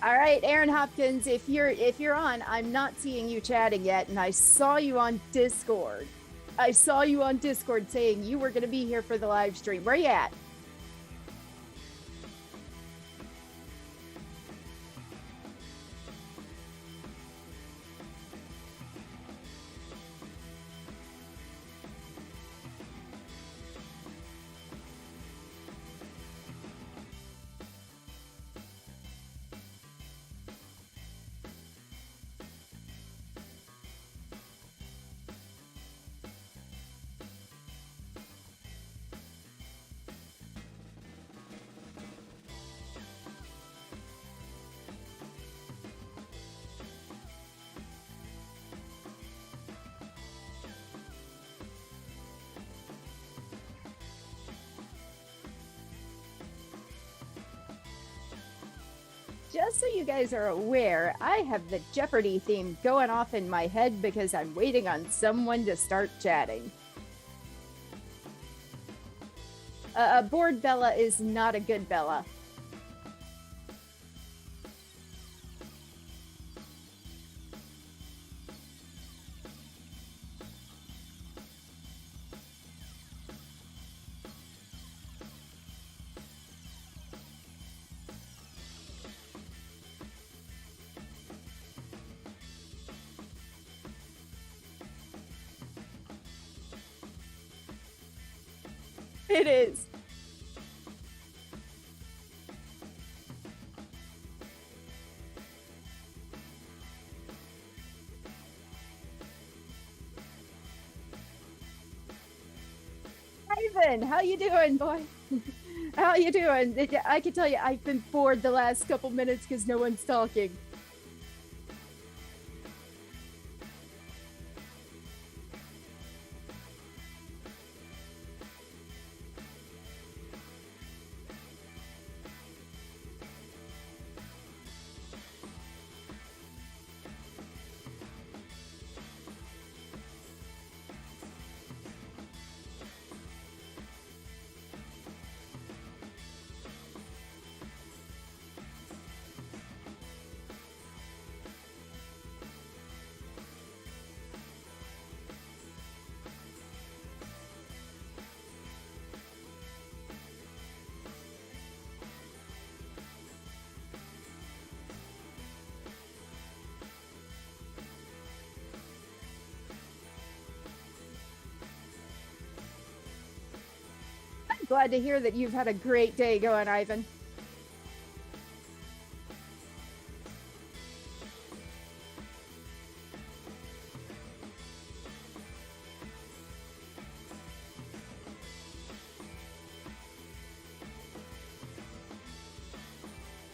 All right, Aaron Hopkins, if you're on, I'm not seeing you chatting yet, and I saw you on Discord. I saw you on Discord saying you were going to be here for the live stream. Where you at? Just so you guys are aware, I have the Jeopardy theme going off in my head because I'm waiting on someone to start chatting. A bored Bella is not a good Bella. It is. Ivan, how you doing, boy? How you doing? I can tell you, I've been bored the last couple minutes because no one's talking. I'm glad to hear that you've had a great day going, Ivan.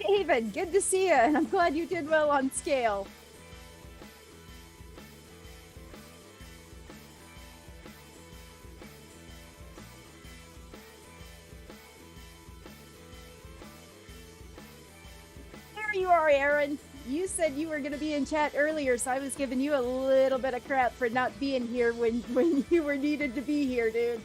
Ivan, good to see you, and I'm glad you did well on scale. There you are, Aaron. You said you were going to be in chat earlier, so I was giving you a little bit of crap for not being here when you were needed to be here, dude.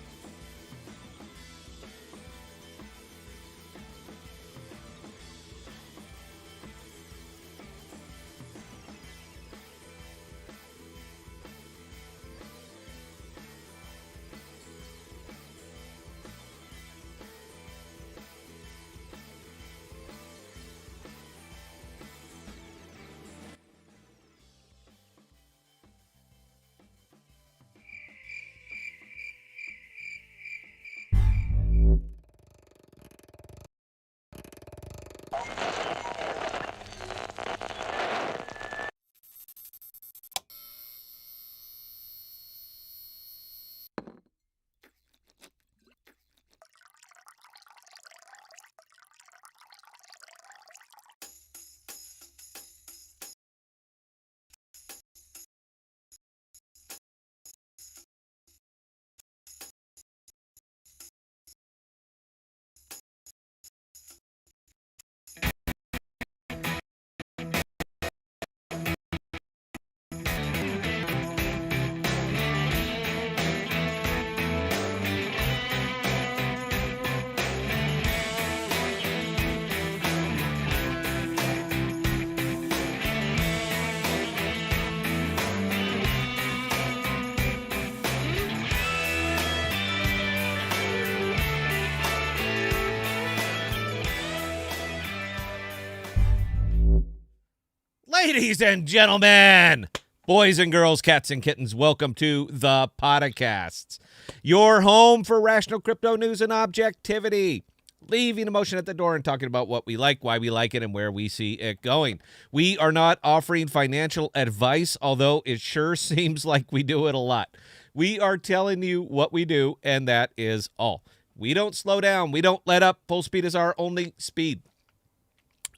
Ladies and gentlemen, boys and girls, cats and kittens, welcome to the Podcasts, your home for rational crypto news and objectivity. Leaving emotion at the door and talking about what we like, why we like it, and where we see it going. We are not offering financial advice, although it sure seems like we do it a lot. We are telling you what we do, and that is all. We don't slow down. We don't let up. Full speed is our only speed.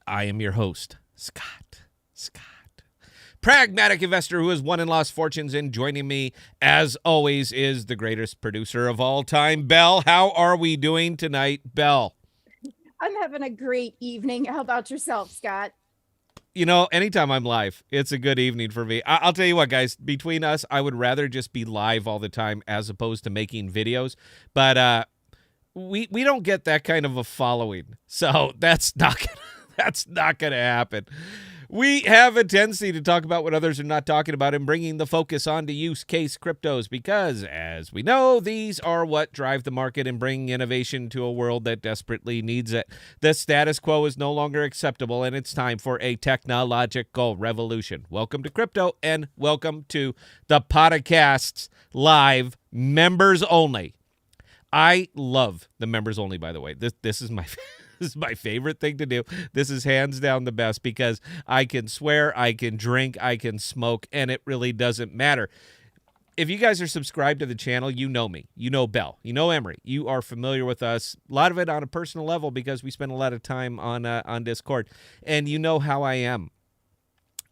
I am your host, Scott. Pragmatic investor who has won and lost fortunes, and joining me, as always, is the greatest producer of all time, Belle. How are we doing tonight, Belle? I'm having a great evening. How about yourself, Scott? You know, anytime I'm live, it's a good evening for me. I'll tell you what, guys, between us, I would rather just be live all the time as opposed to making videos. But we don't get that kind of a following, so that's not gonna happen. We have a tendency to talk about what others are not talking about and bringing the focus onto use case cryptos because, as we know, these are what drive the market and bring innovation to a world that desperately needs it. The status quo is no longer acceptable, and it's time for a technological revolution. Welcome to crypto, and welcome to the Podcasts Live members only. I love the members only, by the way. This is my This is my favorite thing to do. This is hands down the best because I can swear, I can drink, I can smoke, and it really doesn't matter. If you guys are subscribed to the channel, you know me. You know Belle. You know Emery. You are familiar with us. A lot of it on a personal level because we spend a lot of time on Discord. And you know how I am.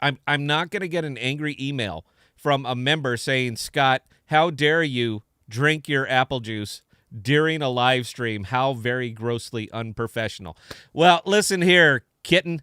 I'm not going to get an angry email from a member saying, Scott, how dare you drink your apple juice during a live stream? How very grossly unprofessional. Well, listen here, kitten.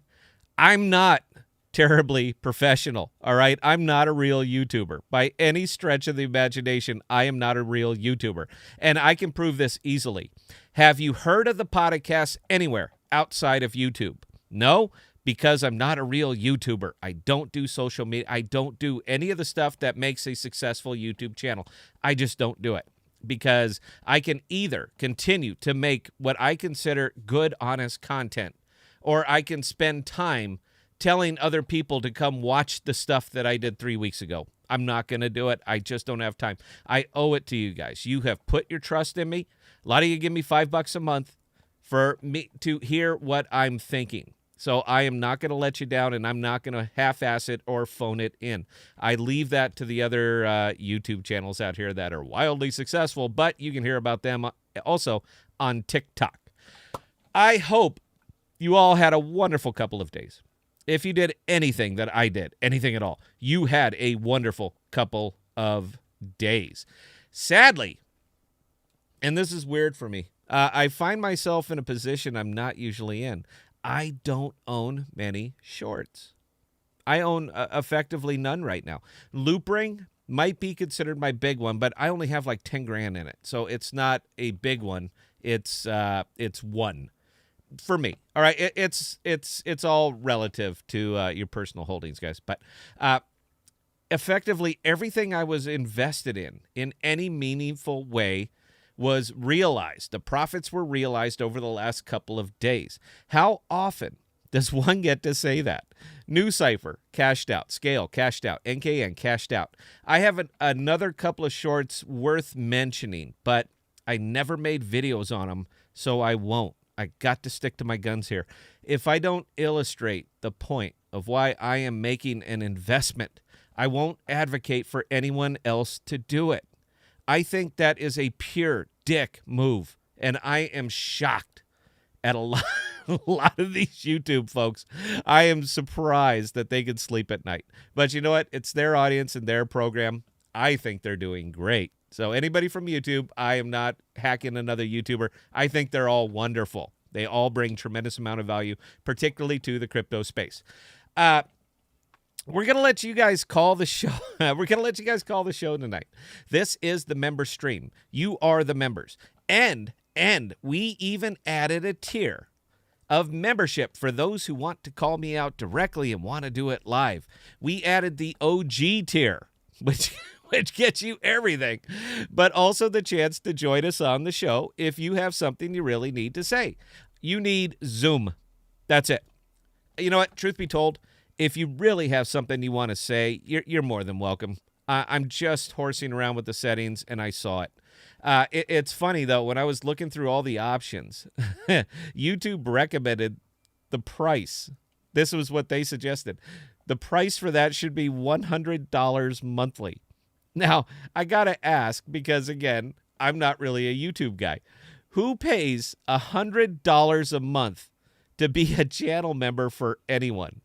I'm not terribly professional, all right? I'm not a real YouTuber. By any stretch of the imagination, I am not a real YouTuber. And I can prove this easily. Have you heard of the podcast anywhere outside of YouTube? No? Because I'm not a real YouTuber. I don't do social media. I don't do any of the stuff that makes a successful YouTube channel. I just don't do it. Because I can either continue to make what I consider good, honest content, or I can spend time telling other people to come watch the stuff that I did 3 weeks ago. I'm not going to do it. I just don't have time. I owe it to you guys. You have put your trust in me. A lot of you give me $5 a month for me to hear what I'm thinking. So I am not going to let you down, and I'm not going to half-ass it or phone it in. I leave that to the other YouTube channels out here that are wildly successful, but you can hear about them also on TikTok. I hope you all had a wonderful couple of days. If you did anything that I did, anything at all, you had a wonderful couple of days. Sadly, and this is weird for me, I find myself in a position I'm not usually in. I don't own many shorts. I own effectively none right now. Loopring might be considered my big one, but I only have like 10 grand in it. So it's not a big one. It's one for me. All right. It's all relative to your personal holdings, guys. But effectively everything I was invested in any meaningful way was realized. The profits were realized over the last couple of days. How often does one get to say that? New Cipher, cashed out. Scale, cashed out. NKN, cashed out. I have another couple of shorts worth mentioning, but I never made videos on them, so I won't. I got to stick to my guns here. If I don't illustrate the point of why I am making an investment, I won't advocate for anyone else to do it. I think that is a pure dick move, and I am shocked at a lot of these YouTube folks. I am surprised that they can sleep at night. But you know what? It's their audience and their program. I think they're doing great. So anybody from YouTube, I am not hacking another YouTuber. I think they're all wonderful. They all bring tremendous amount of value, particularly to the crypto space. We're going to let you guys call the show. We're going to let you guys call the show tonight. This is the member stream. You are the members. And we even added a tier of membership for those who want to call me out directly and want to do it live. We added the OG tier, which gets you everything, but also the chance to join us on the show if you have something you really need to say. You need Zoom. That's it. You know what? Truth be told, If you really have something you want to say, you're more than welcome. I'm just horsing around with the settings, and I saw it. It's funny, though, when I was looking through all the options, YouTube recommended the price. This was what they suggested. The price for that should be $100 monthly. Now, I got to ask, because, again, I'm not really a YouTube guy. Who pays $100 a month to be a channel member for anyone?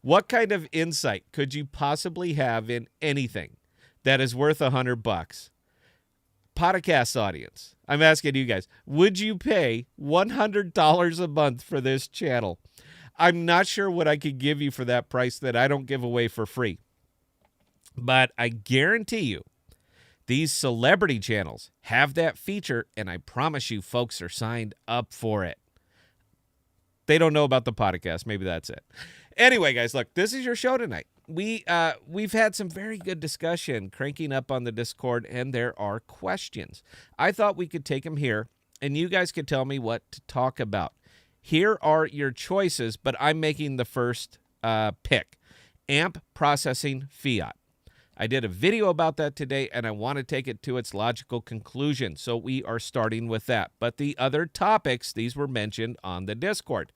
What kind of insight could you possibly have in anything that is worth $100? Podcast audience, I'm asking you guys, would you pay $100 a month for this channel? I'm not sure what I could give you for that price that I don't give away for free. But I guarantee you, these celebrity channels have that feature, and I promise you folks are signed up for it. They don't know about the podcast. Maybe that's it. Anyway, guys, look, this is your show tonight. We've had some very good discussion cranking up on the Discord, and there are questions. I thought we could take them here, and you guys could tell me what to talk about. Here are your choices, but I'm making the first pick. AMP processing fiat. I did a video about that today, and I want to take it to its logical conclusion. So we are starting with that. But the other topics, these were mentioned on the Discord.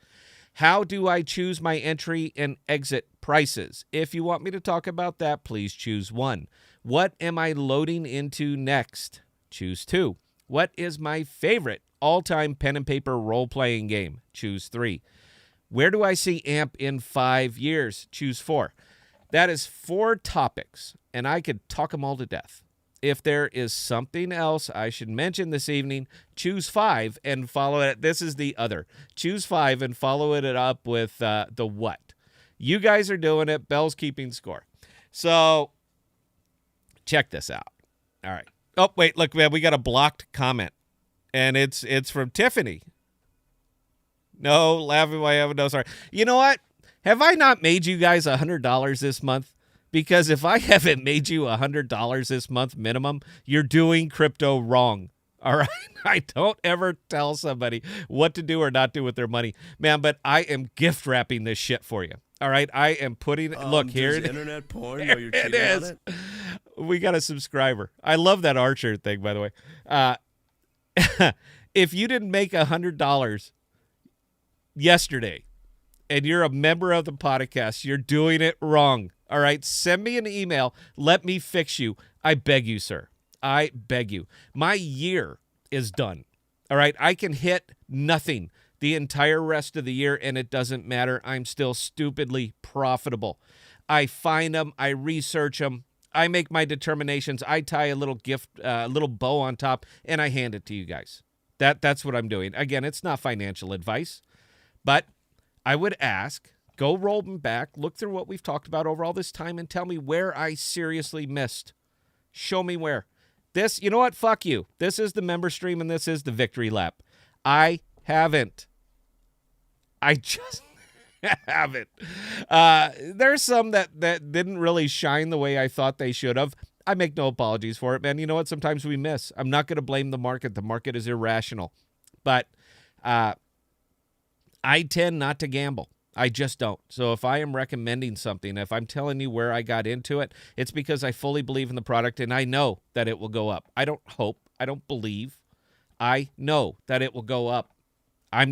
How do I choose my entry and exit prices? If you want me to talk about that, please choose 1. What am I loading into next? Choose 2. What is my favorite all-time pen and paper role-playing game? Choose 3. Where do I see AMP in 5 years? Choose 4. That is 4 topics, and I could talk them all to death. If there is something else I should mention this evening, choose 5 and follow it. This is the other. Choose 5 and follow it up with the what. You guys are doing it. Bell's keeping score. So check this out. All right. Oh, wait, look, man, we got a blocked comment, and it's from Tiffany. No, laughing my heaven, no, sorry. You know what? Have I not made you guys $100 this month? Because if I haven't made you $100 this month minimum, you're doing crypto wrong. All right? I don't ever tell somebody what to do or not do with their money. Man, but I am gift wrapping this shit for you. All right? I am putting, look, here it is. Internet porn? Here it is. We got a subscriber. I love that Archer thing, by the way. If you didn't make $100 yesterday, and you're a member of the podcast, you're doing it wrong. All right? Send me an email. Let me fix you. I beg you, sir. I beg you. My year is done. All right? I can hit nothing the entire rest of the year, and it doesn't matter. I'm still stupidly profitable. I find them. I research them. I make my determinations. I tie a little gift, a little bow on top, and I hand it to you guys. That's what I'm doing. Again, it's not financial advice, but I would ask, go roll them back, look through what we've talked about over all this time, and tell me where I seriously missed. Show me where. This, you know what? Fuck you. This is the member stream, and this is the victory lap. I haven't. I just haven't. There's some that didn't really shine the way I thought they should have. I make no apologies for it, man. You know what? Sometimes we miss. I'm not going to blame the market. The market is irrational. But I tend not to gamble. I just don't. So if I am recommending something, if I'm telling you where I got into it, it's because I fully believe in the product and I know that it will go up. I don't hope. I don't believe. I know that it will go up. I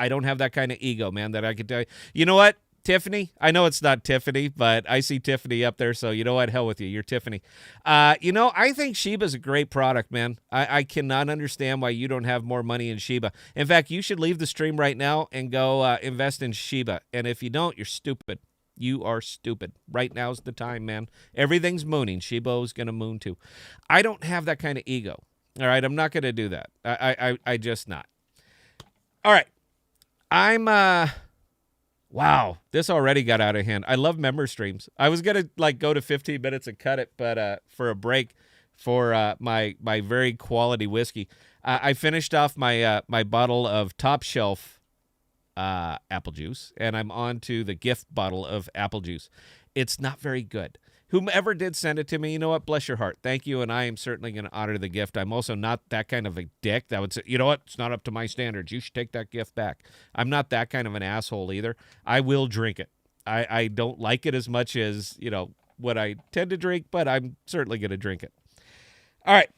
don't have that kind of ego, man, that I could tell you. You know what, Tiffany? I know it's not Tiffany, but I see Tiffany up there, so you know what? Hell with you. You're Tiffany. I think Shiba's a great product, man. I cannot understand why you don't have more money in Shiba. In fact, you should leave the stream right now and go invest in Shiba. And if you don't, you're stupid. You are stupid. Right now's the time, man. Everything's mooning. Shiba's going to moon too. I don't have that kind of ego. All right? I'm not going to do that. I just not. All right. Wow, this already got out of hand. I love member streams. I was going to go to 15 minutes and cut it, but for a break for my very quality whiskey, I finished off my my bottle of Top Shelf apple juice, and I'm on to the gift bottle of apple juice. It's not very good. Whomever did send it to me, you know what? Bless your heart. Thank you, and I am certainly going to honor the gift. I'm also not that kind of a dick that would say, you know what? It's not up to my standards. You should take that gift back. I'm not that kind of an asshole either. I will drink it. I don't like it as much as, what I tend to drink, but I'm certainly going to drink it. All right.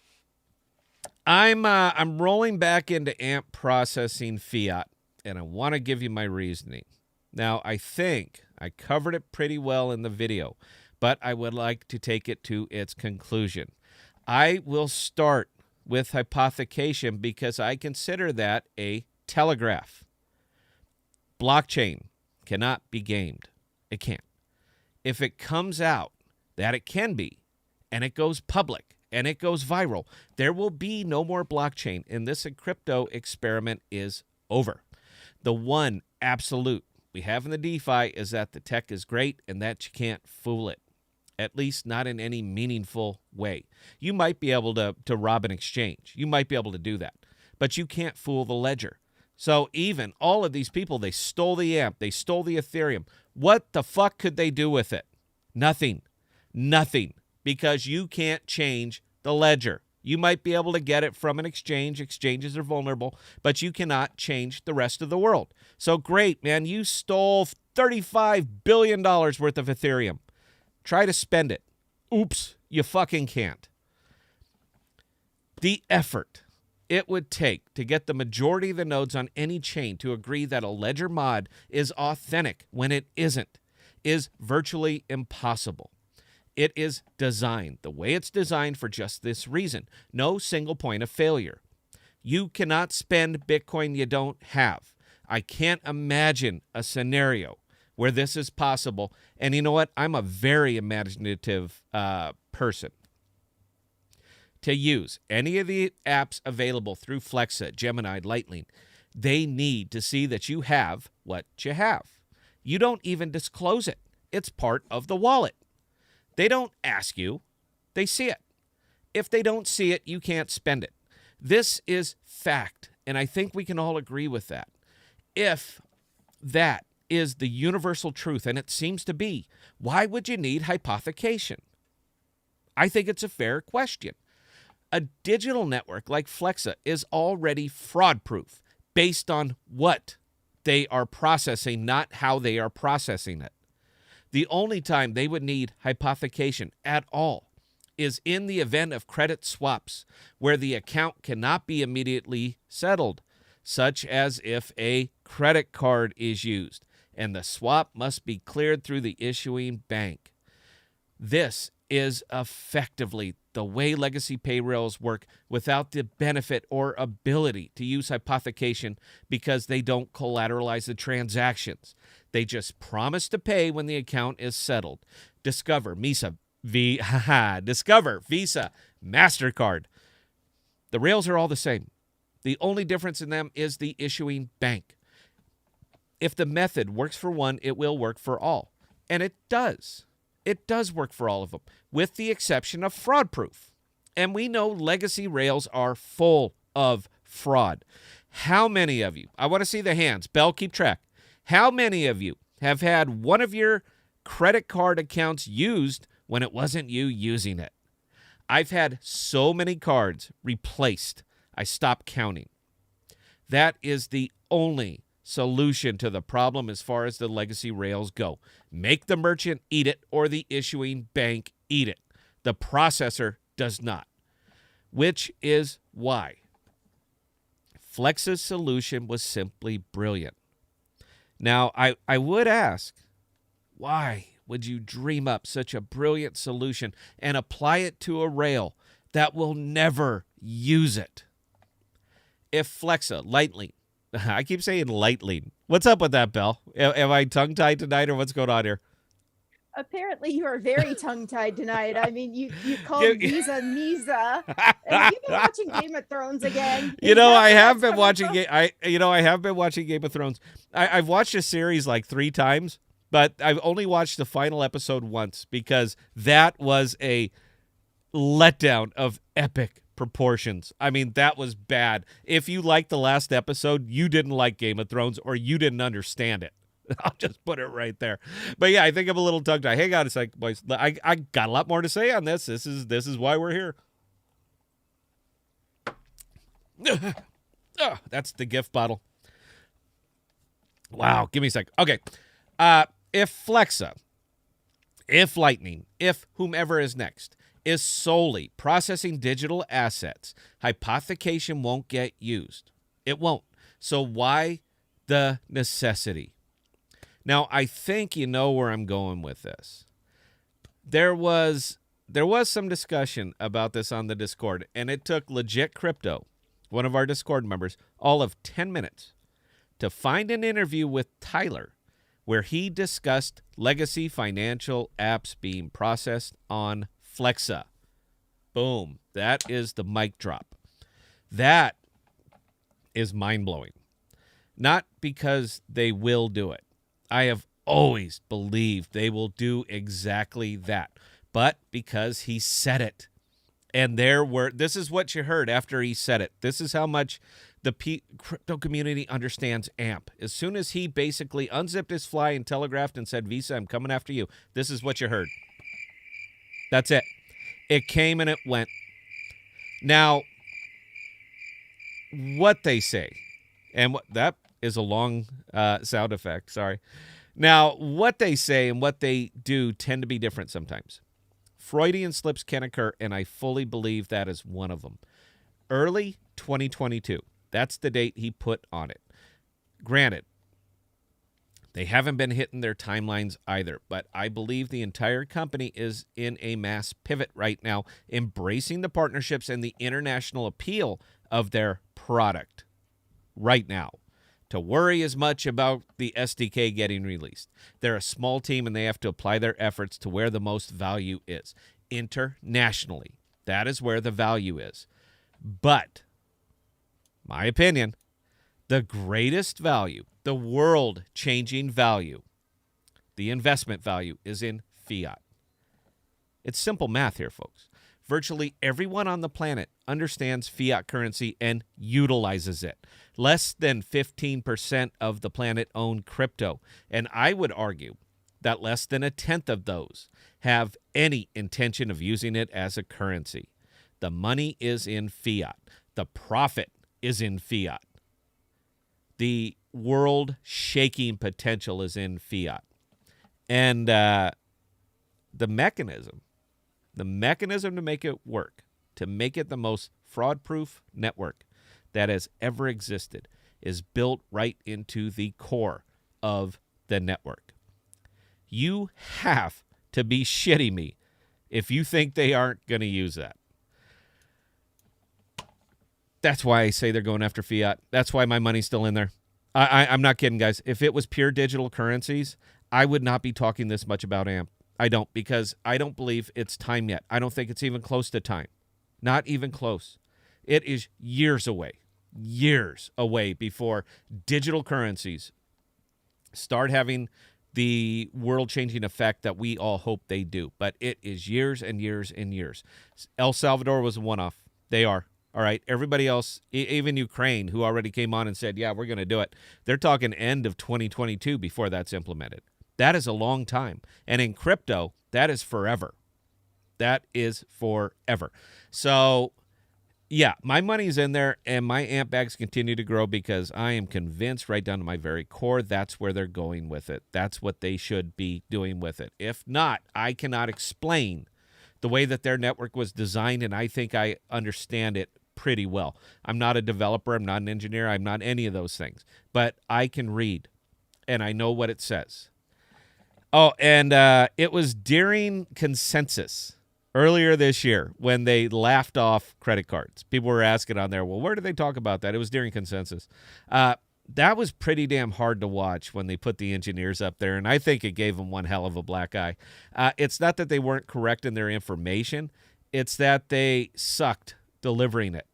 I'm rolling back into AMP processing fiat, and I want to give you my reasoning. Now, I think I covered it pretty well in the video, but I would like to take it to its conclusion. I will start with hypothecation because I consider that a telegraph. Blockchain cannot be gamed. It can't. If it comes out that it can be, and it goes public, and it goes viral, there will be no more blockchain, and this crypto experiment is over. The one absolute we have in the DeFi is that the tech is great and that you can't fool it, at least not in any meaningful way. You might be able to rob an exchange. You might be able to do that, but you can't fool the ledger. So even all of these people, they stole the AMP, they stole the Ethereum. What the fuck could they do with it? Nothing. Nothing. Because you can't change the ledger. You might be able to get it from an exchange. Exchanges are vulnerable, but you cannot change the rest of the world. So great, man. You stole $35 billion worth of Ethereum. Try to spend it. Oops, you fucking can't. The effort it would take to get the majority of the nodes on any chain to agree that a ledger mod is authentic when it isn't is virtually impossible. It is designed the way it's designed for just this reason. No single point of failure. You cannot spend Bitcoin you don't have. I can't imagine a scenario where this is possible. And you know what? I'm a very imaginative person. To use any of the apps available through Flexa, Gemini, Lightning, they need to see that you have what you have. You don't even disclose it. It's part of the wallet. They don't ask you. They see it. If they don't see it, you can't spend it. This is fact, and I think we can all agree with that. If that is the universal truth, and it seems to be, why would you need hypothecation? I think it's a fair question. A digital network like Flexa is already fraud-proof based on what they are processing, not how they are processing it. The only time they would need hypothecation at all is in the event of credit swaps, where the account cannot be immediately settled, such as if a credit card is used, and the swap must be cleared through the issuing bank. This is effectively the way legacy pay rails work without the benefit or ability to use hypothecation because they don't collateralize the transactions. They just promise to pay when the account is settled. Discover, Visa, MasterCard. The rails are all the same. The only difference in them is the issuing bank. If the method works for one, it will work for all. And it does. It does work for all of them, with the exception of fraud-proof. And we know legacy rails are full of fraud. How many of you, I want to see the hands, Bell, keep track. How many of you have had one of your credit card accounts used when it wasn't you using it? I've had so many cards replaced, I stopped counting. That is the only solution to the problem as far as the legacy rails go. Make the merchant eat it or the issuing bank eat it. The processor does not, which is why Flexa's solution was simply brilliant. Now, I would ask, why would you dream up such a brilliant solution and apply it to a rail that will never use it? If Flexa, Lightning, I keep saying Lightning. What's up with that, Bell? Am I tongue-tied tonight, or what's going on here? Apparently, you are very tongue-tied tonight. I mean, you called Visa Misa. Have you been watching Game of Thrones again? I have been watching. I have been watching Game of Thrones. I've watched a series like 3 times, but I've only watched the final episode once because that was a letdown of epic proportions. I mean, that was bad. If you liked the last episode, you didn't like Game of Thrones, or you didn't understand it. I'll just put it right there. But yeah, I think I'm a little tongue-tied. Hang on a sec, boys. I got a lot more to say on this. This is why we're here. That's the gift bottle. Wow, give me a sec. Okay. If Flexa, if Lightning, if whomever is next, is solely processing digital assets, hypothecation won't get used. It won't. So why the necessity? Now, I think you know where I'm going with this. There was some discussion about this on the Discord, and it took Legit Crypto, one of our Discord members, all of 10 minutes to find an interview with Tyler where he discussed legacy financial apps being processed on Flexa. Boom. That is the mic drop. That is mind-blowing. Not because they will do it. I have always believed they will do exactly that. But because he said it. And this is what you heard after he said it. This is how much the crypto community understands AMP. As soon as he basically unzipped his fly and telegraphed and said, Visa, I'm coming after you, this is what you heard. That's it. It came and it went. Now, what they say, and that is a long sound effect, sorry. Now, what they say and what they do tend to be different sometimes. Freudian slips can occur, and I fully believe that is one of them. Early 2022. That's the date he put on it. Granted, they haven't been hitting their timelines either, but I believe the entire company is in a mass pivot right now, embracing the partnerships and the international appeal of their product right now. To worry as much about the SDK getting released. They're a small team and they have to apply their efforts to where the most value is. Internationally. That is where the value is. But, my opinion, the greatest value, the world-changing value, the investment value is in fiat. It's simple math here, folks. Virtually everyone on the planet understands fiat currency and utilizes it. Less than 15% of the planet own crypto. And I would argue that less than a tenth of those have any intention of using it as a currency. The money is in fiat. The profit is in fiat. The world-shaking potential is in fiat. And the mechanism to make it work, to make it the most fraud-proof network that has ever existed, is built right into the core of the network. You have to be shitting me if you think they aren't going to use that. That's why I say they're going after fiat. That's why my money's still in there. I'm not kidding, guys. If it was pure digital currencies, I would not be talking this much about AMP. I don't, because I don't believe it's time yet. I don't think it's even close to time. Not even close. It is years away before digital currencies start having the world-changing effect that we all hope they do. But it is years and years and years. El Salvador was a one-off. They are. All right. Everybody else, even Ukraine, who already came on and said, yeah, we're going to do it. They're talking end of 2022 before that's implemented. That is a long time. And in crypto, that is forever. That is forever. So, yeah, my money's in there, and my AMP bags continue to grow because I am convinced right down to my very core that's where they're going with it. That's what they should be doing with it. If not, I cannot explain the way that their network was designed, and I think I understand it pretty well. I'm not a developer. I'm not an engineer. I'm not any of those things. But I can read, and I know what it says. Oh, and it was during Consensus earlier this year when they laughed off credit cards. People were asking on there, well, where did they talk about that? It was during Consensus. That was pretty damn hard to watch when they put the engineers up there, and I think it gave them one hell of a black eye. It's not that they weren't correct in their information. It's that they sucked delivering it.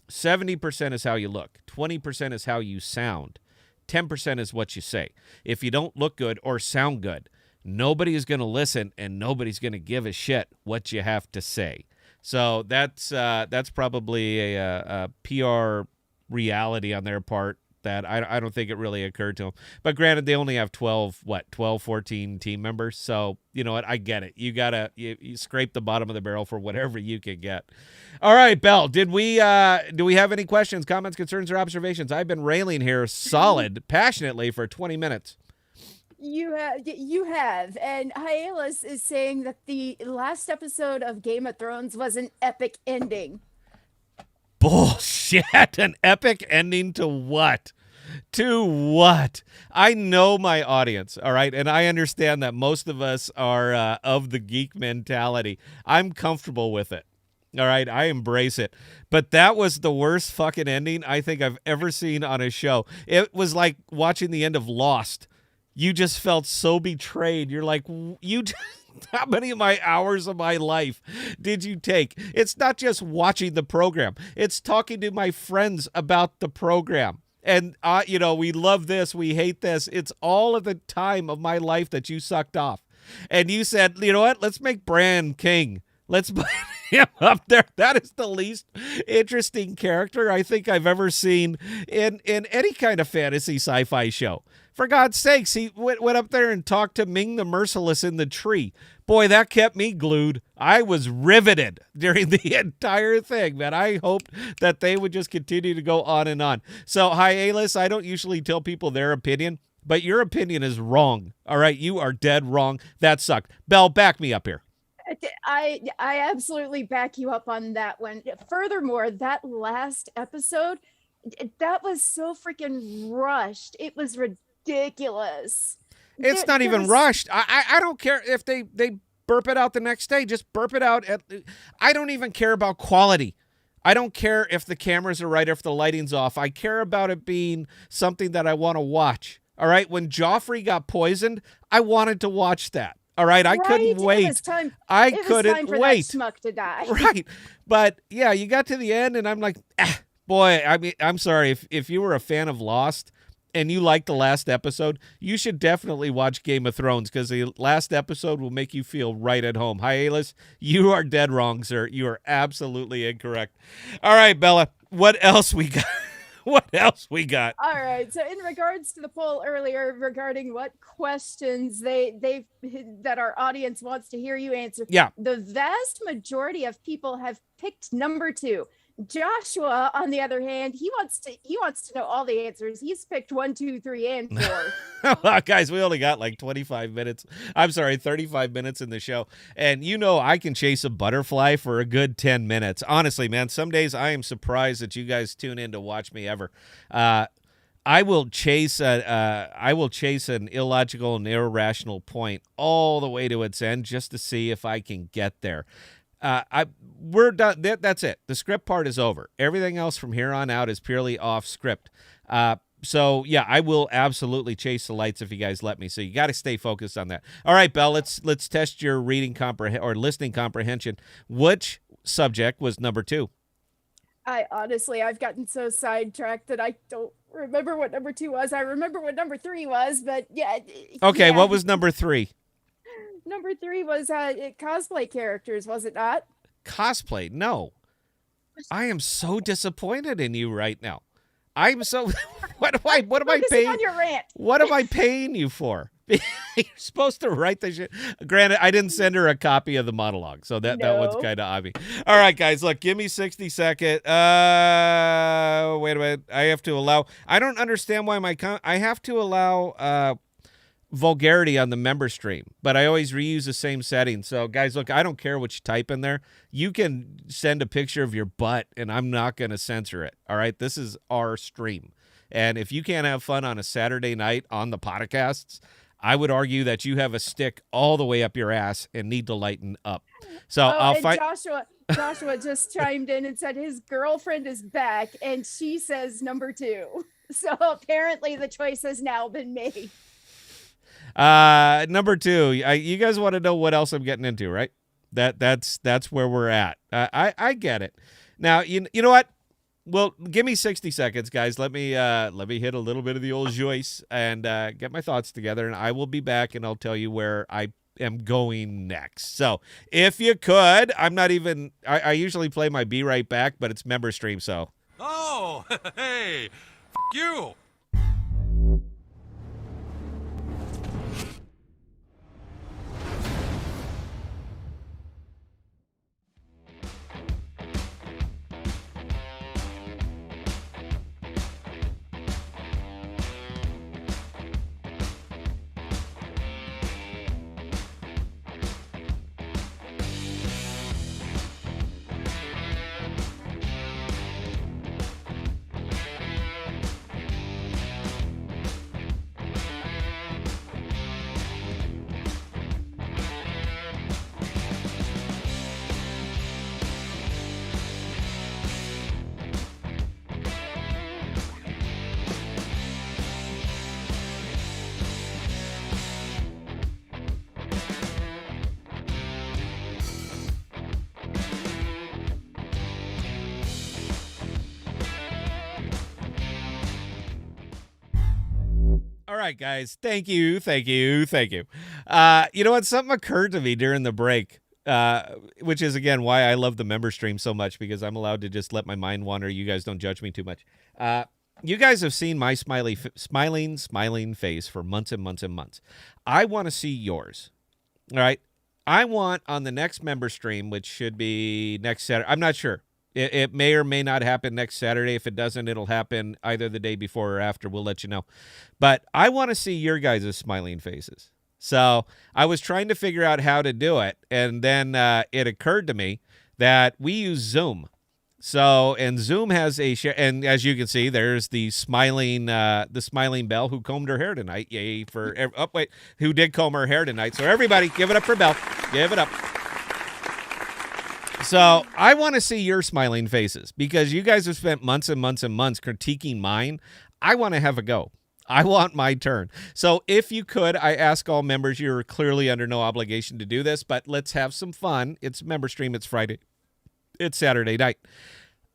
70% is how you look. 20% is how you sound. 10% is what you say. If you don't look good or sound good, nobody is going to listen and nobody's going to give a shit what you have to say. So that's probably a PR reality on their part that I don't think it really occurred to them. But granted, they only have 12, 14 team members. So, you know what? I get it. You scrape the bottom of the barrel for whatever you can get. All right, Belle, do we have any questions, comments, concerns, or observations? I've been railing here solid, passionately for 20 minutes. You have. And Hyalus is saying that the last episode of Game of Thrones was an epic ending. Bullshit. An epic ending to what? To what? I know my audience, all right? And I understand that most of us are of the geek mentality. I'm comfortable with it. All right, I embrace it. But that was the worst fucking ending I think I've ever seen on a show. It was like watching the end of Lost. You just felt so betrayed. You're like, you how many of my hours of my life did you take? It's not just watching the program. It's talking to my friends about the program. And, we love this, we hate this. It's all of the time of my life that you sucked off. And you said, you know what? Let's make Bran king. Let's put him up there. That is the least interesting character I think I've ever seen in any kind of fantasy sci-fi show. For God's sakes, he went up there and talked to Ming the Merciless in the tree. Boy, that kept me glued. I was riveted during the entire thing, man. I hoped that they would just continue to go on and on. So, Hyalus, I don't usually tell people their opinion, but your opinion is wrong. All right, you are dead wrong. That sucked. Belle, back me up here. I absolutely back you up on that one. Furthermore, that last episode, that was so freaking rushed. It was ridiculous. It's not even rushed. I don't care if they burp it out the next day. Just burp it out. I don't even care about quality. I don't care if the cameras are right or if the lighting's off. I care about it being something that I want to watch. All right? When Joffrey got poisoned, I wanted to watch that. All right, I couldn't wait. It was time for wait. that schmuck to die. Right, but yeah, you got to the end, and I'm like, boy. I mean, I'm sorry if you were a fan of Lost and you liked the last episode, you should definitely watch Game of Thrones because the last episode will make you feel right at home. Hyalus, you are dead wrong, sir. You are absolutely incorrect. All right, Bella, what else we got? What else we got? All right. So in regards to the poll earlier regarding what questions they that our audience wants to hear you answer. Yeah. The vast majority of people have picked number 2. Joshua, on the other hand, he wants to know all the answers. He's picked 1, 2, 3, and 4. Guys, we only got like 25 minutes. I'm sorry, 35 minutes in the show. And I can chase a butterfly for a good 10 minutes. Honestly, man, some days I am surprised that you guys tune in to watch me ever. I will chase an illogical and irrational point all the way to its end just to see if I can get there. We're done. That's it. The script part is over. Everything else from here on out is purely off script. So yeah, I will absolutely chase the lights if you guys let me. So you got to stay focused on that. All right, Belle, let's test your reading or listening comprehension. Which subject was number 2? I've gotten so sidetracked that I don't remember what number 2 was. I remember what number 3 was, but yeah. Okay, yeah. what was number 3? Number 3 was cosplay characters, was it not? Cosplay? No. I am so disappointed in you right now. I'm so. What am I paying? On your rant. What am I paying you for? You're supposed to write the shit. Granted, I didn't send her a copy of the monologue, so that one's kind of obvious. All right, guys, look, give me 60 seconds. Wait a minute. I have to allow. I don't understand why I have to allow vulgarity on the member stream, but I always reuse the same settings. So guys, look, I don't care what you type in there. You can send a picture of your butt and I'm not going to censor it. All right. This is our stream. And if you can't have fun on a Saturday night on the podcasts, I would argue that you have a stick all the way up your ass and need to lighten up. So I'll find Joshua just chimed in and said his girlfriend is back and she says number 2. So apparently the choice has now been made. Number 2, you guys want to know what else I'm getting into, right? That's where we're at. I get it. Now, you know what? Well, give me 60 seconds, guys. Let me hit a little bit of the old Joyce and get my thoughts together, and I will be back and I'll tell you where I am going next. So, if you could, I'm not even. I usually play my Be Right Back, but it's member stream, so. Oh, hey, you. right, guys. Thank you. You know what? Something occurred to me during the break, which is, again, why I love the member stream so much, because I'm allowed to just let my mind wander. You guys don't judge me too much. You guys have seen my smiling face for months and months and months. I want to see yours. All right? I want on the next member stream, which should be next Saturday. I'm not sure. It may or may not happen next Saturday. If it doesn't, it'll happen either the day before or after. We'll let you know. But I want to see your guys' smiling faces. So I was trying to figure out how to do it, and then it occurred to me that we use Zoom. So, and Zoom has a share, and as you can see, there's the smiling Belle who combed her hair tonight. Yay for who did comb her hair tonight. So everybody, give it up for Belle. Give it up. So I want to see your smiling faces, because you guys have spent months and months and months critiquing mine. I want to have a go. I want my turn. So if you could, I ask all members, you're clearly under no obligation to do this, but let's have some fun. It's member stream. It's Friday. It's Saturday night.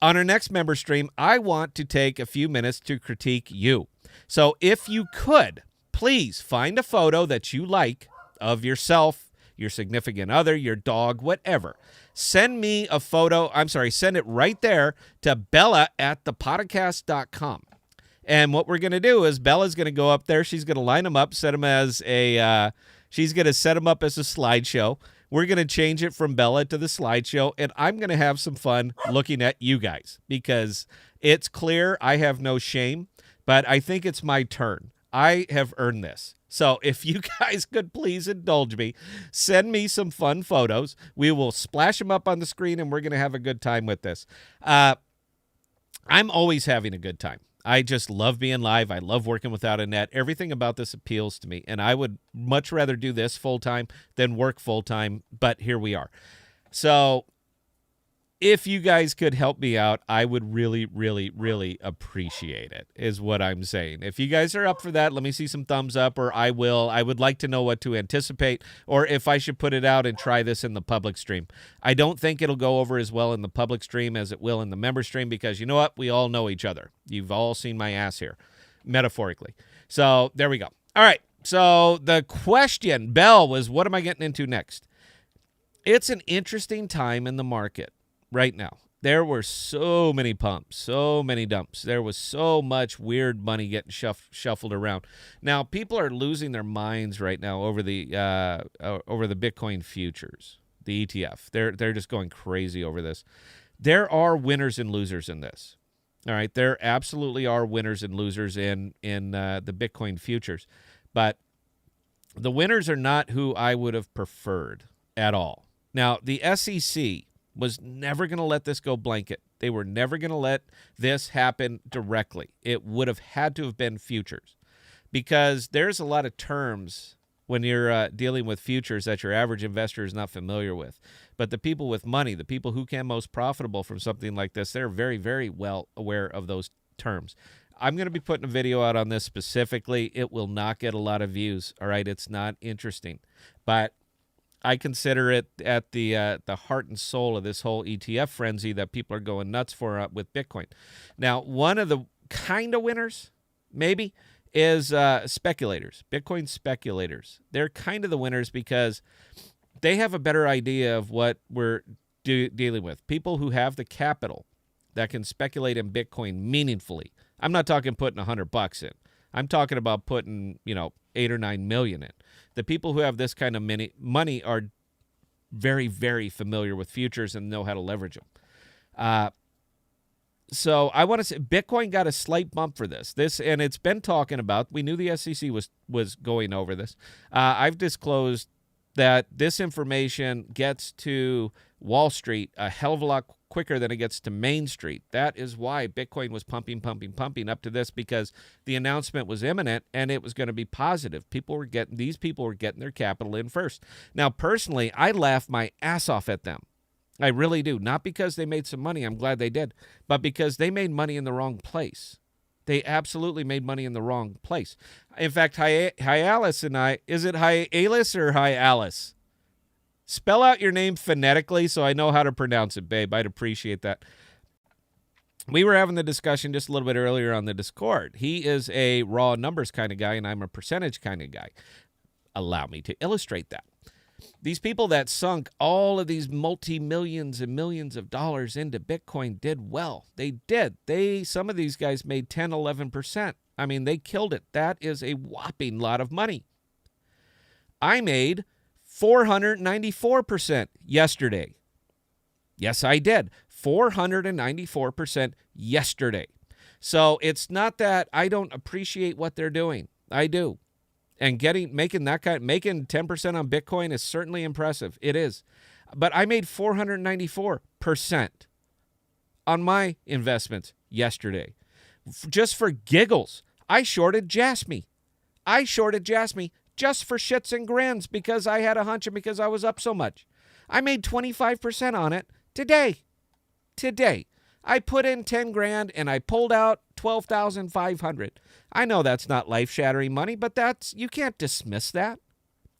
On our next member stream, I want to take a few minutes to critique you. So if you could, please find a photo that you like of yourself, your significant other, your dog, whatever. Send me a photo. Send it right there to Bella@thepodcast.com. And what we're going to do is Bella's going to go up there. She's going to line them up, set them as she's going to set them up as a slideshow. We're going to change it from Bella to the slideshow, and I'm going to have some fun looking at you guys, because it's clear I have no shame, but I think it's my turn. I have earned this. So if you guys could please indulge me, send me some fun photos. We will splash them up on the screen, and we're going to have a good time with this. I'm always having a good time. I just love being live. I love working without a net. Everything about this appeals to me, and I would much rather do this full-time than work full-time, but here we are. So if you guys could help me out, I would really, really, really appreciate it, is what I'm saying. If you guys are up for that, let me see some thumbs up, or I will. I would like to know what to anticipate, or if I should put it out and try this in the public stream. I don't think it'll go over as well in the public stream as it will in the member stream, because you know what? We all know each other. You've all seen my ass here, metaphorically. So there we go. All right. So the question, Belle, was what am I getting into next? It's an interesting time in the market right now. There were so many pumps, so many dumps. There was so much weird money getting shuffled around. Now, people are losing their minds right now over the Bitcoin futures, the ETF. They're just going crazy over this. There are winners and losers in this. All right, there absolutely are winners and losers in the Bitcoin futures, but the winners are not who I would have preferred at all. Now, the SEC was never going to let this go blanket. They were never going to let this happen directly. It would have had to have been futures, because there's a lot of terms when you're dealing with futures that your average investor is not familiar with. But the people with money, the people who can most profitable from something like this, they're very, very well aware of those terms. I'm going to be putting a video out on this specifically. It will not get a lot of views. All right, it's not interesting, but I consider it at the heart and soul of this whole ETF frenzy that people are going nuts for with Bitcoin. Now, one of the kind of winners, maybe, is speculators, Bitcoin speculators. They're kind of the winners because they have a better idea of what we're dealing with. People who have the capital that can speculate in Bitcoin meaningfully. I'm not talking putting $100 in. I'm talking about putting, 8 or 9 million in. The people who have this kind of money are very, very familiar with futures and know how to leverage them. So I want to say Bitcoin got a slight bump for this. And it's been talking about. We knew the SEC was going over this. I've disclosed that this information gets to Wall Street a hell of a lot quicker than it gets to Main Street. That is why Bitcoin was pumping up to this, because the announcement was imminent and it was going to be positive. These people were getting their capital in first. Now, personally, I laugh my ass off at them. I really do. Not because they made some money. I'm glad they did. But because they made money in the wrong place. They absolutely made money in the wrong place. In fact, Hyalus and I, is it Hyalus or Hyalus? Spell out your name phonetically so I know how to pronounce it, babe. I'd appreciate that. we were having the discussion just a little bit earlier on the Discord. He is a raw numbers kind of guy, and I'm a percentage kind of guy. Allow me to illustrate that. These people that sunk all of these multi-millions and millions of dollars into Bitcoin did well. They did. Some of these guys made 10, 11%. I mean, they killed it. That is a whopping lot of money. I made 494% yesterday. Yes, I did. 494% yesterday. So it's not that I don't appreciate what they're doing. I do. And making 10% on Bitcoin is certainly impressive. It is. But I made 494% on my investments yesterday. Just for giggles, I shorted Jasmy. Just for shits and grins because I had a hunch and because I was up so much. I made 25% on it today. I put in 10 grand and I pulled out 12,500. I know that's not life-shattering money, but you can't dismiss that.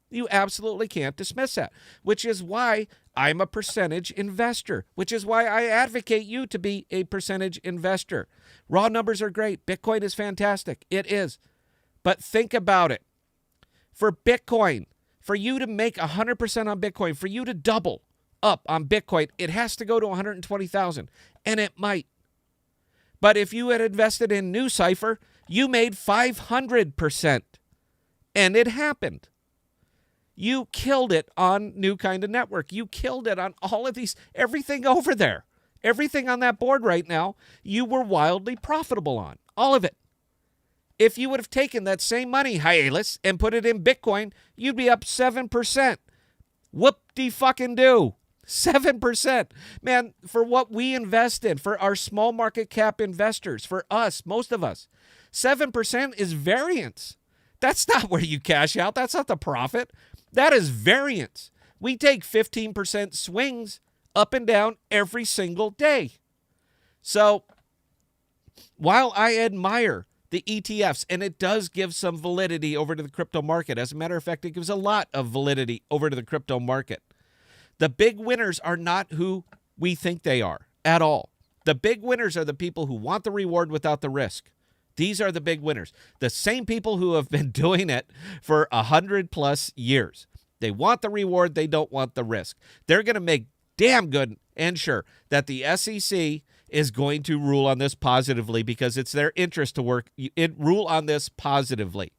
You absolutely can't dismiss that, which is why I'm a percentage investor, which is why I advocate you to be a percentage investor. Raw numbers are great. Bitcoin is fantastic. It is. But think about it. For Bitcoin, for you to make 100% on Bitcoin, for you to double up on Bitcoin, it has to go to 120,000, and it might. But if you had invested in New Cipher, you made 500%, and it happened. You killed it on New Kind of Network. You killed it on all of these, everything over there. Everything on that board right now, you were wildly profitable on. All of it. If you would have taken that same money, Hyalus, and put it in Bitcoin, you'd be up 7%. Whoop-de-fucking-do. 7%. Man, for what we invest in, for our small market cap investors, for us, most of us, 7% is variance. That's not where you cash out. That's not the profit. That is variance. We take 15% swings up and down every single day. So while I admire the ETFs, and it does give some validity over to the crypto market. As a matter of fact, it gives a lot of validity over to the crypto market. The big winners are not who we think they are at all. The big winners are the people who want the reward without the risk. These are the big winners. The same people who have been doing it for 100+ years. They want the reward. They don't want the risk. They're going to make damn good and sure that the SEC is going to rule on this positively because it's their interest to rule on this positively.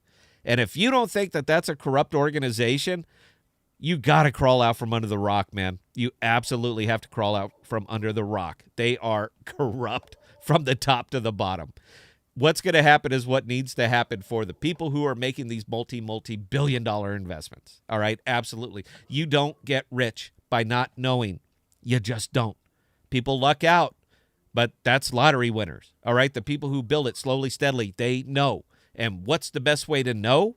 And if you don't think that that's a corrupt organization, you got to crawl out from under the rock, man. You absolutely have to crawl out from under the rock. They are corrupt from the top to the bottom. What's going to happen is what needs to happen for the people who are making these multi-billion-dollar investments. All right? Absolutely. You don't get rich by not knowing. You just don't. People luck out. But that's lottery winners, all right? The people who build it slowly, steadily, they know. And what's the best way to know?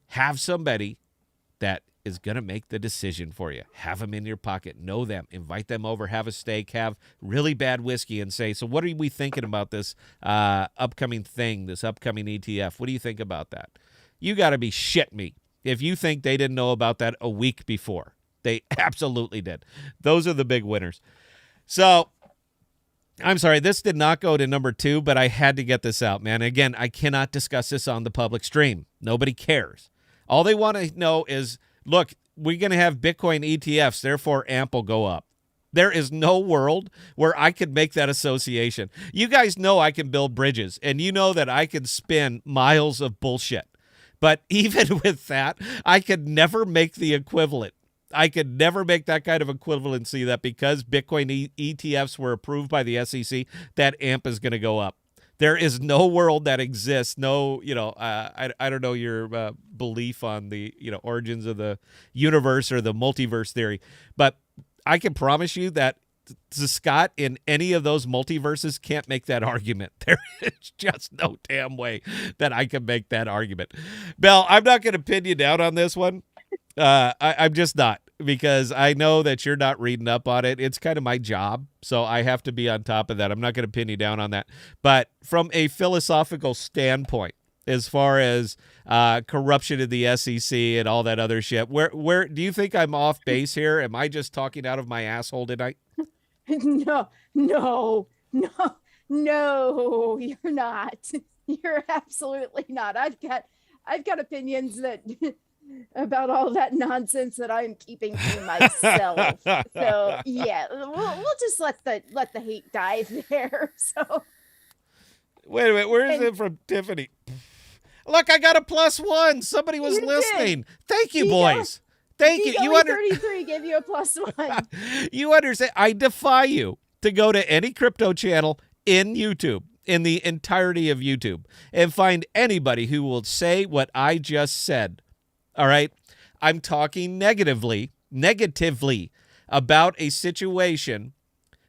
Have somebody that is going to make the decision for you. Have them in your pocket. Know them. Invite them over. Have a steak. Have really bad whiskey and say, so what are we thinking about this upcoming thing, this upcoming ETF? What do you think about that? You got to be shit me if you think they didn't know about that a week before. They absolutely did. Those are the big winners. So I'm sorry, this did not go to number 2, but I had to get this out, man. Again, I cannot discuss this on the public stream. Nobody cares. All they want to know is, look, we're going to have Bitcoin ETFs, therefore AMP will go up. There is no world where I could make that association. You guys know I can build bridges, and you know that I can spin miles of bullshit. But even with that, I could never make the equivalent. I could never make that kind of equivalency that because Bitcoin ETFs were approved by the SEC, that AMP is going to go up. There is no world that exists. No, I don't know your belief on the, origins of the universe or the multiverse theory, but I can promise you that Scott in any of those multiverses can't make that argument. There is just no damn way that I can make that argument. Bell, I'm not going to pin you down on this one. I'm just not, because I know that you're not reading up on it. It's kind of my job, so I have to be on top of that. I'm not going to pin you down on that. But from a philosophical standpoint, as far as corruption in the SEC and all that other shit, where do you think I'm off base here? Am I just talking out of my asshole tonight? No, No, no, you're not. You're absolutely not. I've got opinions that about all that nonsense that I'm keeping to myself. So yeah, we'll just let the hate die there. So Wait a minute, where is And- it from Tiffany? Look, I got a +1. Somebody was You did. listening. Thank you, Ego- boys. Thank you. You 33 gave you a +1. You understand? I defy you to go to any crypto channel in YouTube, in the entirety of YouTube, and find anybody who will say what I just said. All right? I'm talking negatively about a situation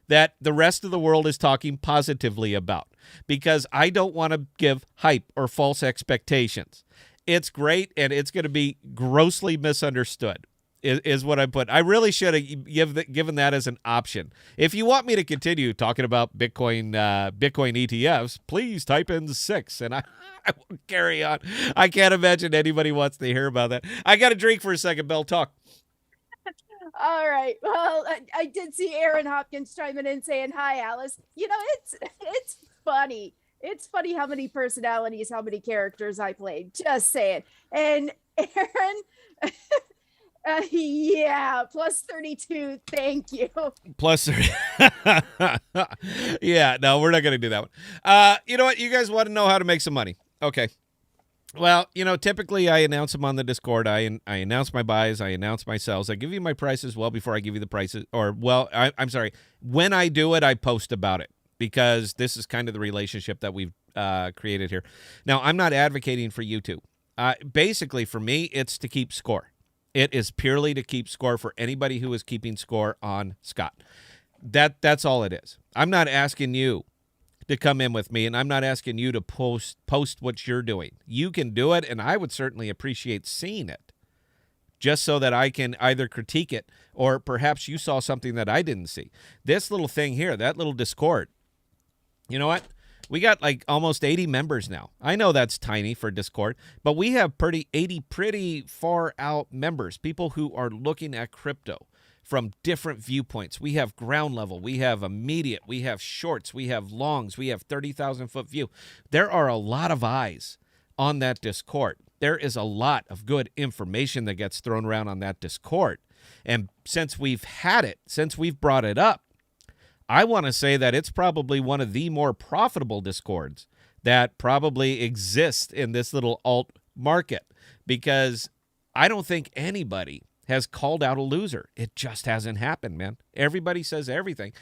that the rest of the world is talking positively about, because I don't want to give hype or false expectations. It's great, and it's going to be grossly misunderstood, is what I put. I really should have given that as an option. If you want me to continue talking about Bitcoin ETFs, please type in 6, and I will carry on. I can't imagine anybody wants to hear about that. I got a drink for a second, Bell. Talk. All right. Well, I did see Aaron Hopkins chiming in saying hi, Alice. You know, it's funny. It's funny how many personalities, how many characters I played. Just saying. And Aaron, yeah, +32. Thank you. +30. Yeah, no, we're not going to do that one. You know what? You guys want to know how to make some money. Okay. Well, you know, typically I announce them on the Discord. I announce my buys. I announce my sells. I give you my prices well before I give you the prices. I'm sorry. When I do it, I post about it, because this is kind of the relationship that we've created here. Now, I'm not advocating for you to. Basically, for me, it's to keep score. It is purely to keep score for anybody who is keeping score on Scott. That's all it is. I'm not asking you to come in with me, and I'm not asking you to post what you're doing. You can do it, and I would certainly appreciate seeing it, just so that I can either critique it, or perhaps you saw something that I didn't see. This little thing here, that little Discord, you know what? We got like almost 80 members now. I know that's tiny for Discord, but we have 80 pretty far out members, people who are looking at crypto from different viewpoints. We have ground level, we have immediate, we have shorts, we have longs, we have 30,000 foot view. There are a lot of eyes on that Discord. There is a lot of good information that gets thrown around on that Discord. And since we've brought it up, I want to say that it's probably one of the more profitable Discords that probably exist in this little alt market, because I don't think anybody has called out a loser. It just hasn't happened, man. Everybody says everything.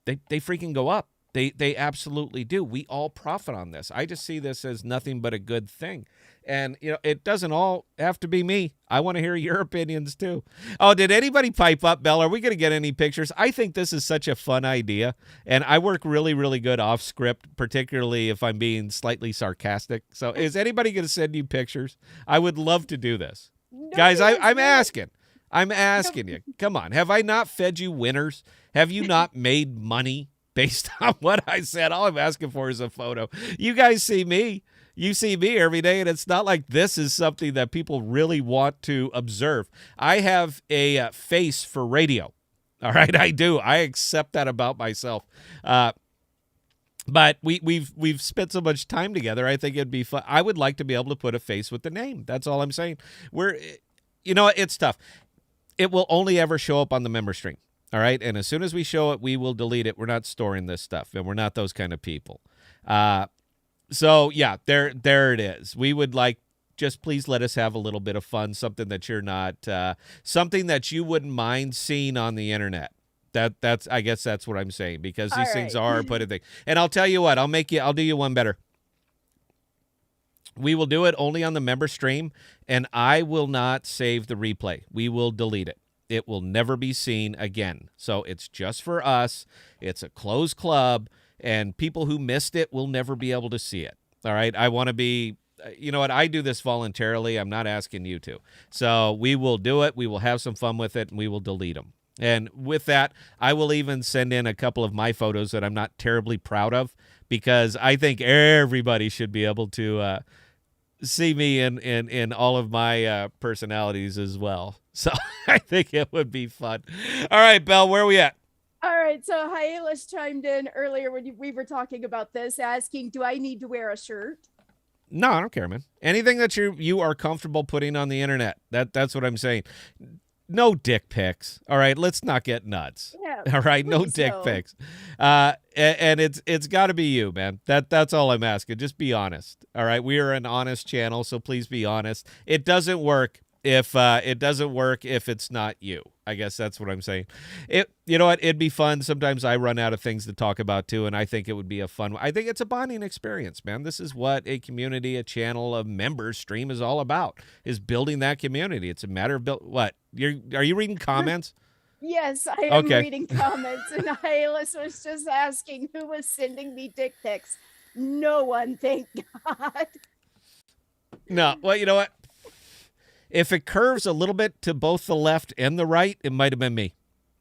They freaking go up. They absolutely do. We all profit on this. I just see this as nothing but a good thing. And, you know, it doesn't all have to be me. I want to hear your opinions, too. Oh, did anybody pipe up, Bell? Are we going to get any pictures? I think this is such a fun idea. And I work really, really good off script, particularly if I'm being slightly sarcastic. So is anybody going to send you pictures? I would love to do this. Guys, I'm asking. I'm asking you. Come on. Have I not fed you winners? Have you not made money based on what I said? All I'm asking for is a photo. You guys see me. You see me every day, and it's not like this is something that people really want to observe. I have a face for radio. All right, I do. I accept that about myself. But we've spent so much time together. I think it'd be fun. I would like to be able to put a face with the name. That's all I'm saying. It's tough. It will only ever show up on the member stream. All right, and as soon as we show it, we will delete it. We're not storing this stuff, and we're not those kind of people. So yeah, there it is. We would like, just please let us have a little bit of fun, something that you're not, something that you wouldn't mind seeing on the internet. I guess that's what I'm saying, because these things are put in things. And I'll tell you what, I'll do you one better. We will do it only on the member stream, and I will not save the replay. We will delete it. It will never be seen again. So it's just for us. It's a closed club. And people who missed it will never be able to see it. All right. I want to be, you know what? I do this voluntarily. I'm not asking you to. So we will do it. We will have some fun with it, and we will delete them. And with that, I will even send in a couple of my photos that I'm not terribly proud of, because I think everybody should be able to see me in all of my personalities as well. So I think it would be fun. All right, Belle, where are we at? All right. right, so Hyalus chimed in earlier when we were talking about this, asking, do I need to wear a shirt? No, I don't care, man. Anything that you are comfortable putting on the internet. That's what I'm saying. No dick pics. All right, let's not get nuts. Yeah, All right, no please dick don't. pics. And it's got to be you, man. That's all I'm asking. Just be honest. All right, we are an honest channel, so please be honest. It doesn't work if it's not you. I guess that's what I'm saying. You know what? It'd be fun. Sometimes I run out of things to talk about too, and I think it would be a fun. I think it's a bonding experience, man. This is what a community, a channel of members stream is all about. Is building that community. It's a matter of what. Are you reading comments? Yes, I am Okay. reading comments, and Hyalus was just asking who was sending me dick pics. No one, thank God. No. Well, you know what? If it curves a little bit to both the left and the right, it might have been me.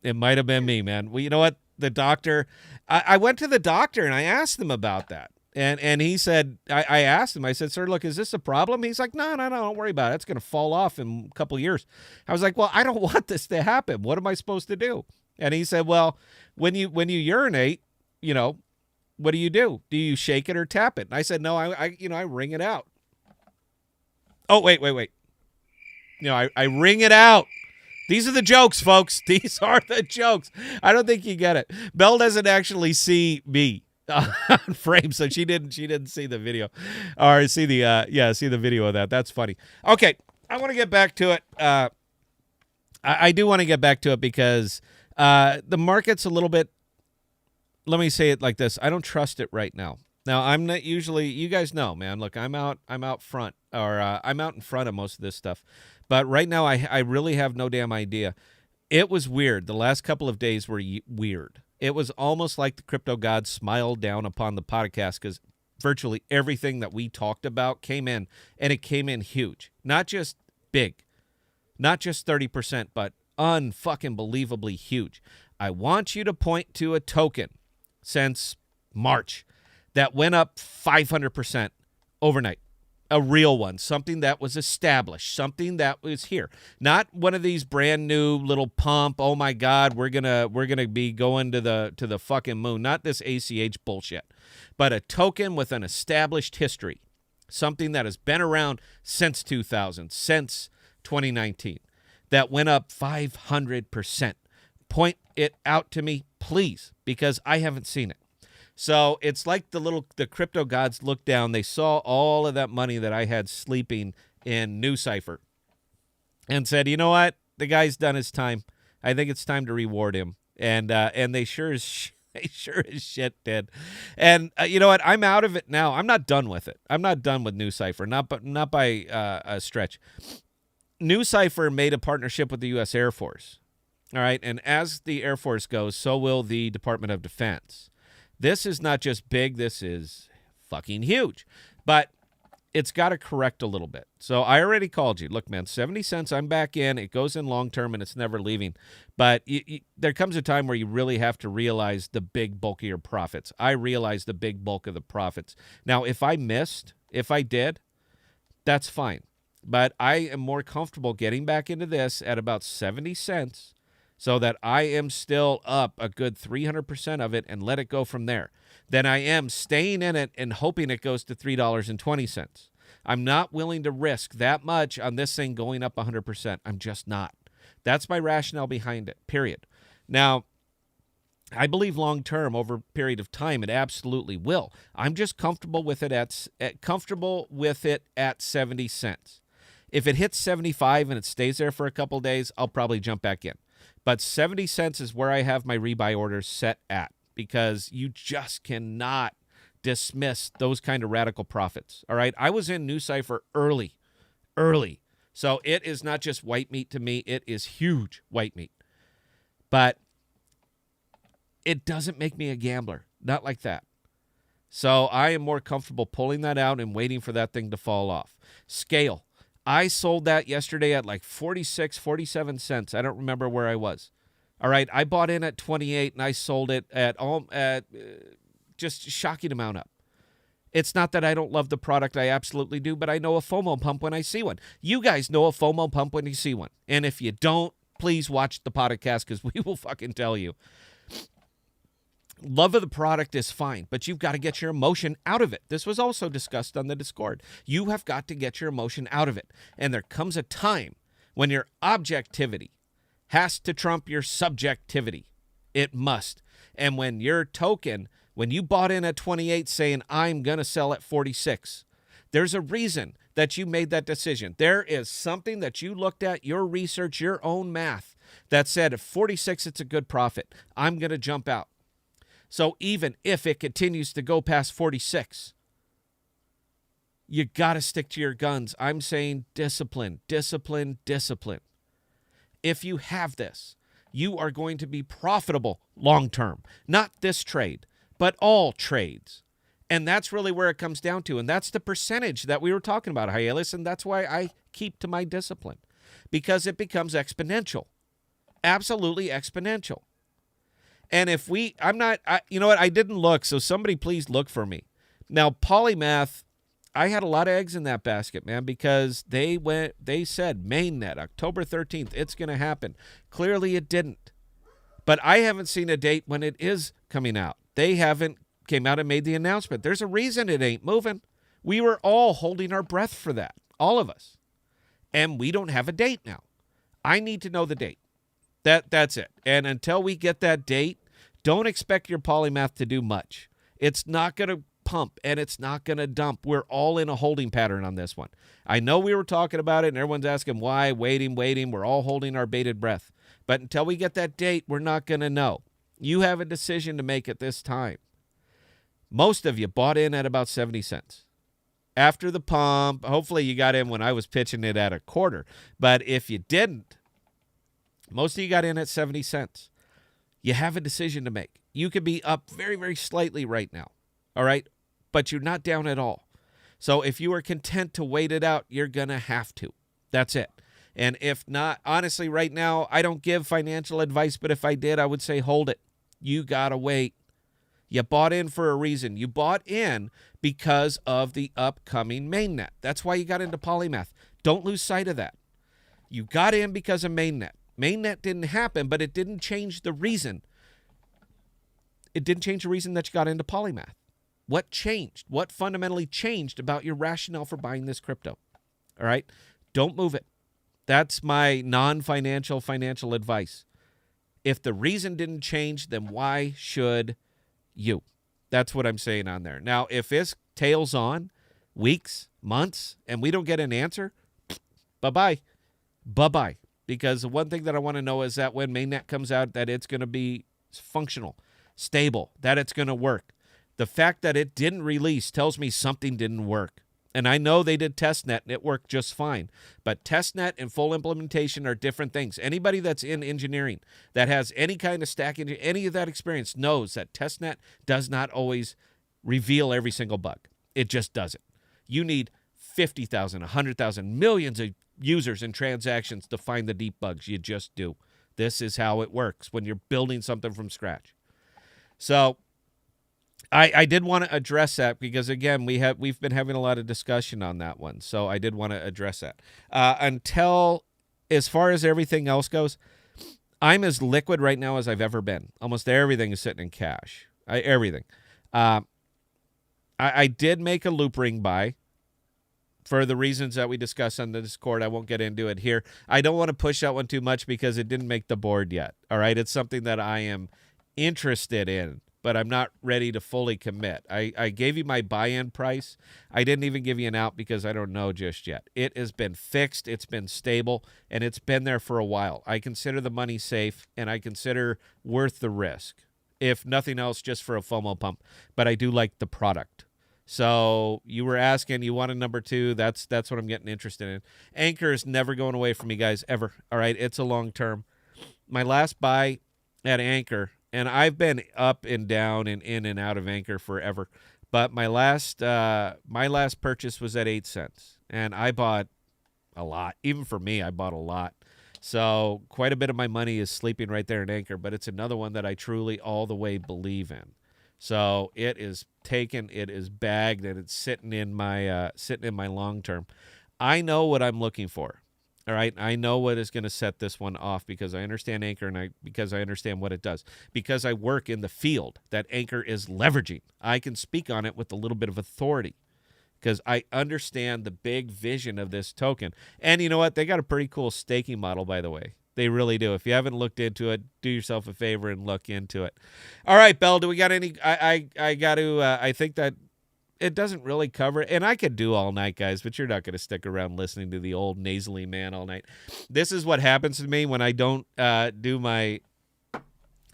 It might have been me, man. Well, you know what? The doctor, I went to the doctor and I asked him about that. And he said, I asked him, I said, sir, look, is this a problem? He's like, no, don't worry about it. It's going to fall off in a couple of years. I was like, well, I don't want this to happen. What am I supposed to do? And he said, well, when you urinate, you know, what do? Do you shake it or tap it? And I said, no, I wring it out. Oh, wait. You know, I wring it out. These are the jokes, folks. These are the jokes. I don't think you get it. Belle doesn't actually see me on frame, so she didn't see the video, or see the video of that. That's funny. Okay, I want to get back to it. I do want to get back to it because the market's a little bit. Let me say it like this: I don't trust it right now. Now, I'm not usually. You guys know, man. Look, I'm out front, or I'm out in front of most of this stuff. But right now, I really have no damn idea. It was weird. The last couple of days were weird. It was almost like the crypto gods smiled down upon the podcast because virtually everything that we talked about came in, and it came in huge. Not just big, not just 30%, but unfucking believably huge. I want you to point to a token since March that went up 500% overnight. A real one, something that was established, something that was here. Not one of these brand new little pump, oh my God, we're gonna be going to the fucking moon. Not this ACH bullshit. But a token with an established history. Something that has been around since 2000, since 2019. That went up 500%. Point it out to me, please, because I haven't seen it. So it's like the crypto gods looked down. They saw all of that money that I had sleeping in NuCypher and said, you know what? The guy's done his time. I think it's time to reward him. And they sure as shit did. And you know what? I'm out of it now. I'm not done with it. I'm not done with NuCypher. Not by a stretch. NuCypher made a partnership with the U.S. Air Force. All right. And as the Air Force goes, so will the Department of Defense. This is not just big, this is fucking huge. But it's got to correct a little bit. So I already called you. Look, man, 70 cents, I'm back in. It goes in long term, and it's never leaving. But there comes a time where you really have to realize the big bulk of your profits. I realize the big bulk of the profits. Now, if I did, that's fine. But I am more comfortable getting back into this at about 70 cents. So that I am still up a good 300% of it and let it go from there. Then I am staying in it and hoping it goes to $3.20. I'm not willing to risk that much on this thing going up 100%. I'm just not. That's my rationale behind it, period. Now, I believe long term, over a period of time, it absolutely will. I'm just comfortable with it at 70 cents. If it hits 75 and it stays there for a couple days, I'll probably jump back in. But 70 cents is where I have my rebuy orders set at because you just cannot dismiss those kind of radical profits. All right. I was in NuCypher early. So it is not just white meat to me. It is huge white meat. But it doesn't make me a gambler. Not like that. So I am more comfortable pulling that out and waiting for that thing to fall off. Scale. I sold that yesterday at like 46, 47 cents. I don't remember where I was. All right. I bought in at 28 and I sold it at just a shocking amount up. It's not that I don't love the product. I absolutely do, but I know a FOMO pump when I see one. You guys know a FOMO pump when you see one. And if you don't, please watch the podcast because we will fucking tell you. Love of the product is fine, but you've got to get your emotion out of it. This was also discussed on the Discord. You have got to get your emotion out of it. And there comes a time when your objectivity has to trump your subjectivity. It must. And when your token, when you bought in at 28 saying, I'm going to sell at 46, there's a reason that you made that decision. There is something that you looked at, your research, your own math, that said at 46, it's a good profit. I'm going to jump out. So even if it continues to go past 46, you got to stick to your guns. I'm saying discipline, discipline, discipline. If you have this, you are going to be profitable long term. Not this trade, but all trades. And that's really where it comes down to. And that's the percentage that we were talking about, Hyalus. And that's why I keep to my discipline, because it becomes exponential. Absolutely exponential. And if you know what? I didn't look, so somebody please look for me. Now, Polymath, I had a lot of eggs in that basket, man, because they said mainnet, October 13th, it's going to happen. Clearly it didn't. But I haven't seen a date when it is coming out. They haven't came out and made the announcement. There's a reason it ain't moving. We were all holding our breath for that, all of us. And we don't have a date now. I need to know the date. That's it. And until we get that date, don't expect your Polymath to do much. It's not going to pump and it's not going to dump. We're all in a holding pattern on this one. I know we were talking about it and everyone's asking why, waiting. We're all holding our bated breath. But until we get that date, we're not going to know. You have a decision to make at this time. Most of you bought in at about 70 cents. After the pump, hopefully you got in when I was pitching it at a quarter. But if you didn't, most of you got in at 70 cents. You have a decision to make. You could be up very, very slightly right now, all right? But you're not down at all. So if you are content to wait it out, you're going to have to. That's it. And if not, honestly, right now, I don't give financial advice, but if I did, I would say hold it. You got to wait. You bought in for a reason. You bought in because of the upcoming mainnet. That's why you got into Polymath. Don't lose sight of that. You got in because of mainnet. Mainnet didn't happen, but it didn't change the reason. It didn't change the reason that you got into Polymath. What changed? What fundamentally changed about your rationale for buying this crypto? All right? Don't move it. That's my non-financial financial advice. If the reason didn't change, then why should you? That's what I'm saying on there. Now, if this tails on weeks, months, and we don't get an answer, bye-bye. Bye-bye. Because the one thing that I want to know is that when mainnet comes out, that it's going to be functional, stable, that it's going to work. The fact that it didn't release tells me something didn't work. And I know they did testnet and it worked just fine. But testnet and full implementation are different things. Anybody that's in engineering that has any kind of any of that experience knows that testnet does not always reveal every single bug. It just doesn't. You need 50,000, 100,000, millions of users and transactions to find the deep bugs. You just do. This is how it works when you're building something from scratch. So I did want to address that because, again, we've been having a lot of discussion on that one. So I did want to address that. Until, as far as everything else goes, I'm as liquid right now as I've ever been. Almost everything is sitting in cash. Everything. I did make a loop ring buy for the reasons that we discussed on the Discord. I won't get into it here. I don't want to push that one too much because it didn't make the board yet. All right. It's something that I am interested in, but I'm not ready to fully commit. I gave you my buy-in price. I didn't even give you an out because I don't know just yet. It has been fixed. It's been stable, and it's been there for a while. I consider the money safe, and I consider worth the risk, if nothing else, just for a FOMO pump. But I do like the product. So you were asking, you want a number two. That's what I'm getting interested in. Anchor is never going away from me, guys, ever. All right, it's a long term. My last buy at Anchor, and I've been up and down and in and out of Anchor forever, but my last purchase was at 8 cents, and I bought a lot. Even for me, I bought a lot. So quite a bit of my money is sleeping right there in Anchor, but it's another one that I truly all the way believe in. So it is taken, it is bagged, and it's sitting in my long term. I know what I'm looking for. All right, I know what is going to set this one off because I understand Anchor and because I understand what it does. Because I work in the field that Anchor is leveraging. I can speak on it with a little bit of authority because I understand the big vision of this token. And you know what? They got a pretty cool staking model, by the way. They really do. If you haven't looked into it, do yourself a favor and look into it. All right, Bell, do we got any? I got to. I think that it doesn't really cover, and I could do all night, guys, but you're not going to stick around listening to the old nasally man all night. This is what happens to me when I don't do my.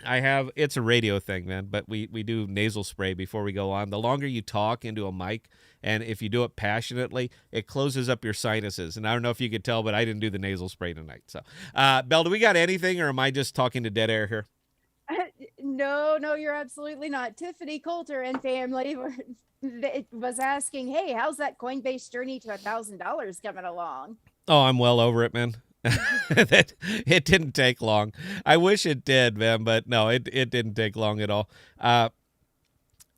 It's a radio thing, man, but we do nasal spray before we go on. The longer you talk into a mic, and if you do it passionately, it closes up your sinuses. And I don't know if you could tell, but I didn't do the nasal spray tonight. So, Belle, do we got anything, or am I just talking to dead air here? No, you're absolutely not. Tiffany Coulter and family was asking, hey, how's that Coinbase journey to $1,000 coming along? Oh, I'm well over it, man. It didn't take long. I wish it did, man, but no, it didn't take long at all.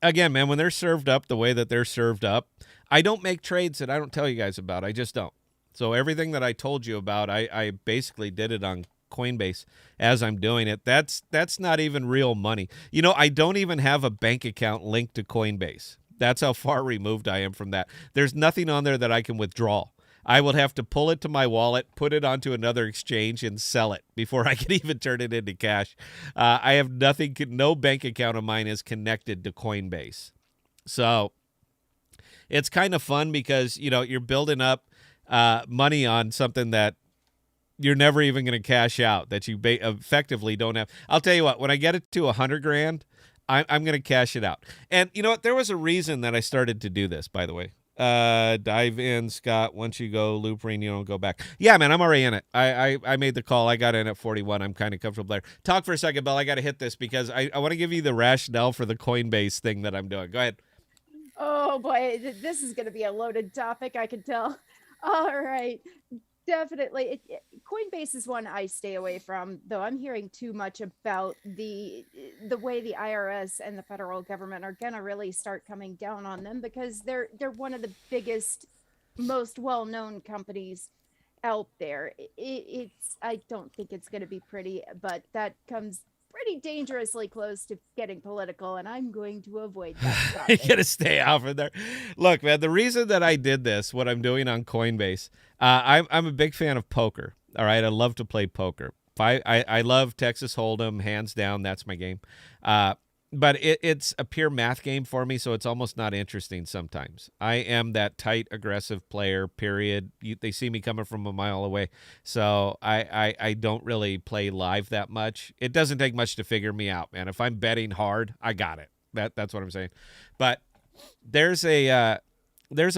Again, man, when they're served up the way that they're served up, I don't make trades that I don't tell you guys about. I just don't. So everything that I told you about, I basically did it on Coinbase as I'm doing it. That's not even real money. You know, I don't even have a bank account linked to Coinbase. That's how far removed I am from that. There's nothing on there that I can withdraw. I would have to pull it to my wallet, put it onto another exchange, and sell it before I can even turn it into cash. I have nothing, no bank account of mine is connected to Coinbase. So it's kind of fun because, you know, you're building up money on something that you're never even going to cash out, that you effectively don't have. I'll tell you what, when I get it to $100,000, I'm going to cash it out. And you know what? There was a reason that I started to do this, by the way. Dive in, Scott. Once you go looping, you don't go back. Yeah, man, I'm already in it. I made the call. I got in at 41. I'm kind of comfortable there. Talk for a second, Bell. I got to hit this because I want to give you the rationale for the Coinbase thing that I'm doing. Go ahead. Oh, boy. This is going to be a loaded topic, I can tell. All right. Definitely. Coinbase is one I stay away from, though I'm hearing too much about the way the IRS and the federal government are going to really start coming down on them because they're one of the biggest, most well-known companies out there. I don't think it's going to be pretty, but that comes pretty dangerously close to getting political, and I'm going to avoid that. You gotta stay out from there. Look, man, the reason that I did this, what I'm doing on Coinbase, I'm a big fan of poker. All right, I love to play poker. I love Texas Hold'em, hands down. That's my game. But it's a pure math game for me, so it's almost not interesting sometimes. I am that tight, aggressive player, period. They see me coming from a mile away, so I don't really play live that much. It doesn't take much to figure me out, man. If I'm betting hard, I got it. That's what I'm saying. But there's a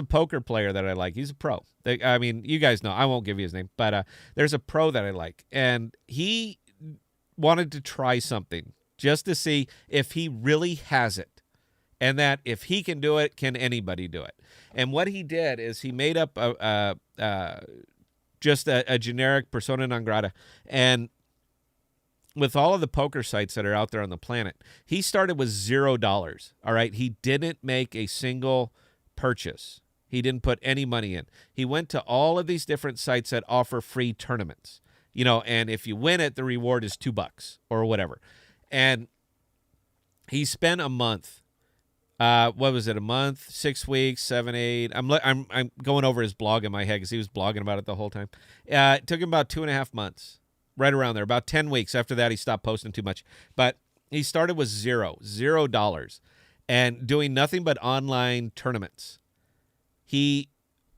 poker player that I like. He's a pro. I mean, you guys know. I won't give you his name, but there's a pro that I like, and he wanted to try something just to see if he really has it, and that if he can do it, can anybody do it? And what he did is he made up just a generic persona non grata, and with all of the poker sites that are out there on the planet, he started with $0. All right, he didn't make a single purchase. He didn't put any money in. He went to all of these different sites that offer free tournaments, you know, and if you win it, the reward is $2 or whatever. And he spent a month. What was it? A month, 6 weeks, 7, 8. I'm going over his blog in my head because he was blogging about it the whole time. It took him about 2.5 months, right around there. About 10 weeks. After that, he stopped posting too much. But he started with $0, and doing nothing but online tournaments. He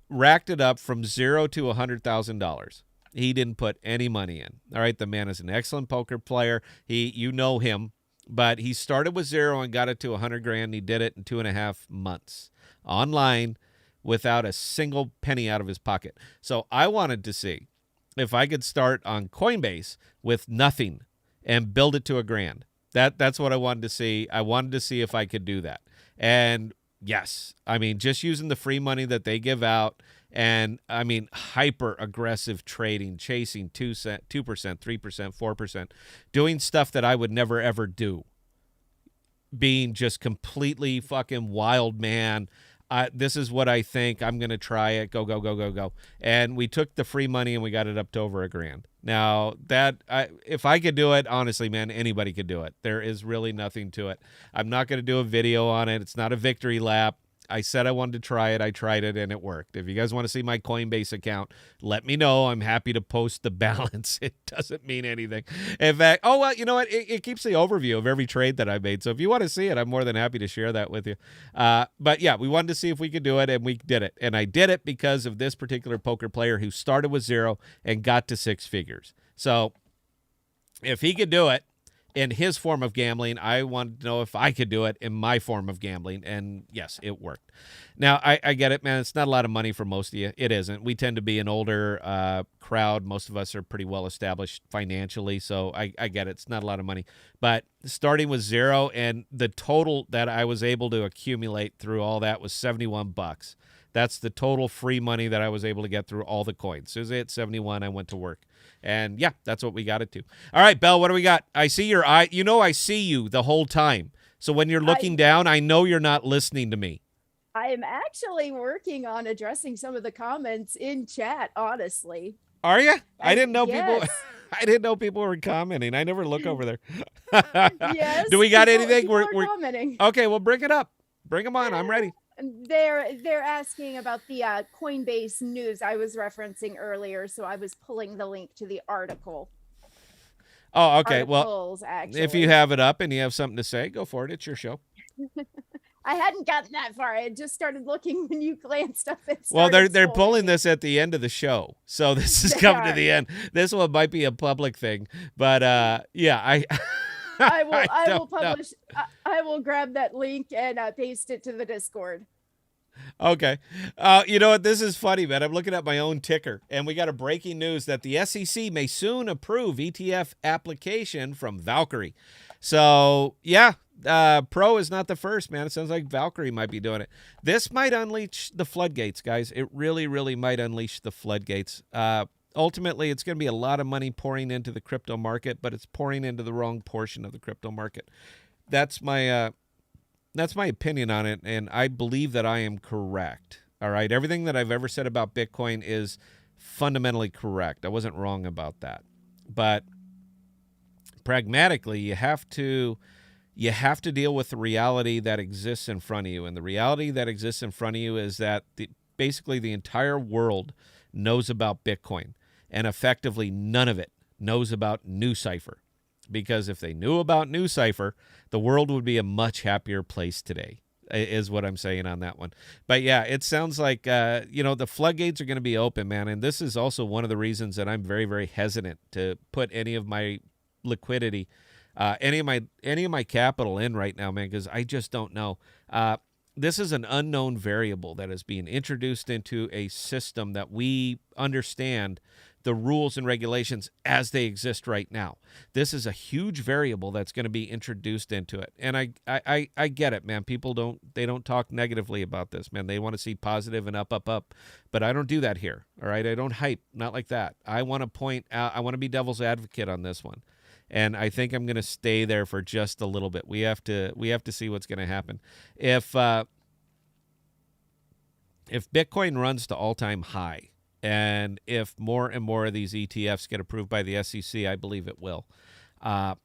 racked it up from $0 to $100,000. He didn't put any money in. All right, the man is an excellent poker player. You know him, but he started with $0 and got it to $100,000. He did it in 2.5 months online without a single penny out of his pocket. So I wanted to see if I could start on Coinbase with nothing and build it to $1,000. That's what I wanted to see. I wanted to see if I could do that. And yes, I mean, just using the free money that they give out. And I mean, hyper aggressive trading, chasing 2%, 3%, 4%, doing stuff that I would never, ever do. Being just completely fucking wild man. This is what I think. I'm going to try it. Go, go, go, go, go. And we took the free money and we got it up to over $1,000. Now, if I could do it, honestly, man, anybody could do it. There is really nothing to it. I'm not going to do a video on it. It's not a victory lap. I said I wanted to try it. I tried it, and it worked. If you guys want to see my Coinbase account, let me know. I'm happy to post the balance. It doesn't mean anything. In fact, oh, well, you know what? It keeps the overview of every trade that I made. So if you want to see it, I'm more than happy to share that with you. But, yeah, we wanted to see if we could do it, and we did it. And I did it because of this particular poker player who started with 0 and got to 6 figures. So if he could do it in his form of gambling, I wanted to know if I could do it in my form of gambling, and yes, it worked. Now, I get it, man. It's not a lot of money for most of you. It isn't. We tend to be an older crowd. Most of us are pretty well established financially, so I get it. It's not a lot of money. But starting with 0, and the total that I was able to accumulate through all that was $71. That's the total free money that I was able to get through all the coins. As soon as I hit 71, I went to work. And, yeah, that's what we got it to. All right, Belle, what do we got? I see your eye. You know I see you the whole time. So when you're looking down, I know you're not listening to me. I am actually working on addressing some of the comments in chat, honestly. Are you? I didn't know yes. people. I didn't know people were commenting. I never look over there. Yes. Do we got people, anything? People are commenting. Okay, well, bring it up. Bring them on. I'm ready. They're asking about the Coinbase news I was referencing earlier, so I was pulling the link to the article. Oh, okay. Articles, well, actually. If you have it up and you have something to say, go for it. It's your show. I hadn't gotten that far. I had just started looking when you glanced up. Well, they're pulling this at the end of the show, so this is coming to the end. This one might be a public thing, but yeah, I will publish. I will grab that link and paste it to the Discord. Okay. You know what? This is funny, man. I'm looking at my own ticker, and we got a breaking news that the SEC may soon approve ETF application from Valkyrie. So, yeah, Pro is not the first, man. It sounds like Valkyrie might be doing it. This might unleash the floodgates, guys. It really, really might unleash the floodgates. Ultimately, it's going to be a lot of money pouring into the crypto market, but it's pouring into the wrong portion of the crypto market. That's my opinion on it, and I believe that I am correct. All right, everything that I've ever said about Bitcoin is fundamentally correct. I wasn't wrong about that. But pragmatically, you have to deal with the reality that exists in front of you, and the reality that exists in front of you is that basically the entire world knows about Bitcoin. And effectively, none of it knows about NuCypher. Because if they knew about NuCypher, the world would be a much happier place today, is what I'm saying on that one. But, yeah, it sounds like, the floodgates are going to be open, man. And this is also one of the reasons that I'm very, very hesitant to put any of my liquidity, any of my capital in right now, man, because I just don't know. This is an unknown variable that is being introduced into a system that we understand the rules and regulations as they exist right now. This is a huge variable that's going to be introduced into it. And I get it, man. People don't talk negatively about this, man. They want to see positive and up. But I don't do that here. All right. I don't hype. Not like that. I want to point out, I want to be devil's advocate on this one. And I think I'm going to stay there for just a little bit. We have to see what's going to happen. If Bitcoin runs to all-time high, and if more and more of these ETFs get approved by the SEC, I believe it will. At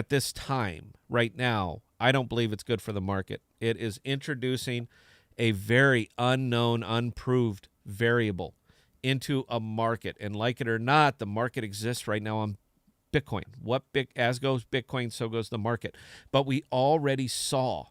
this time, right now, I don't believe it's good for the market. It is introducing a very unknown, unproved variable into a market. And like it or not, the market exists right now on Bitcoin. As goes Bitcoin, so goes the market. But we already saw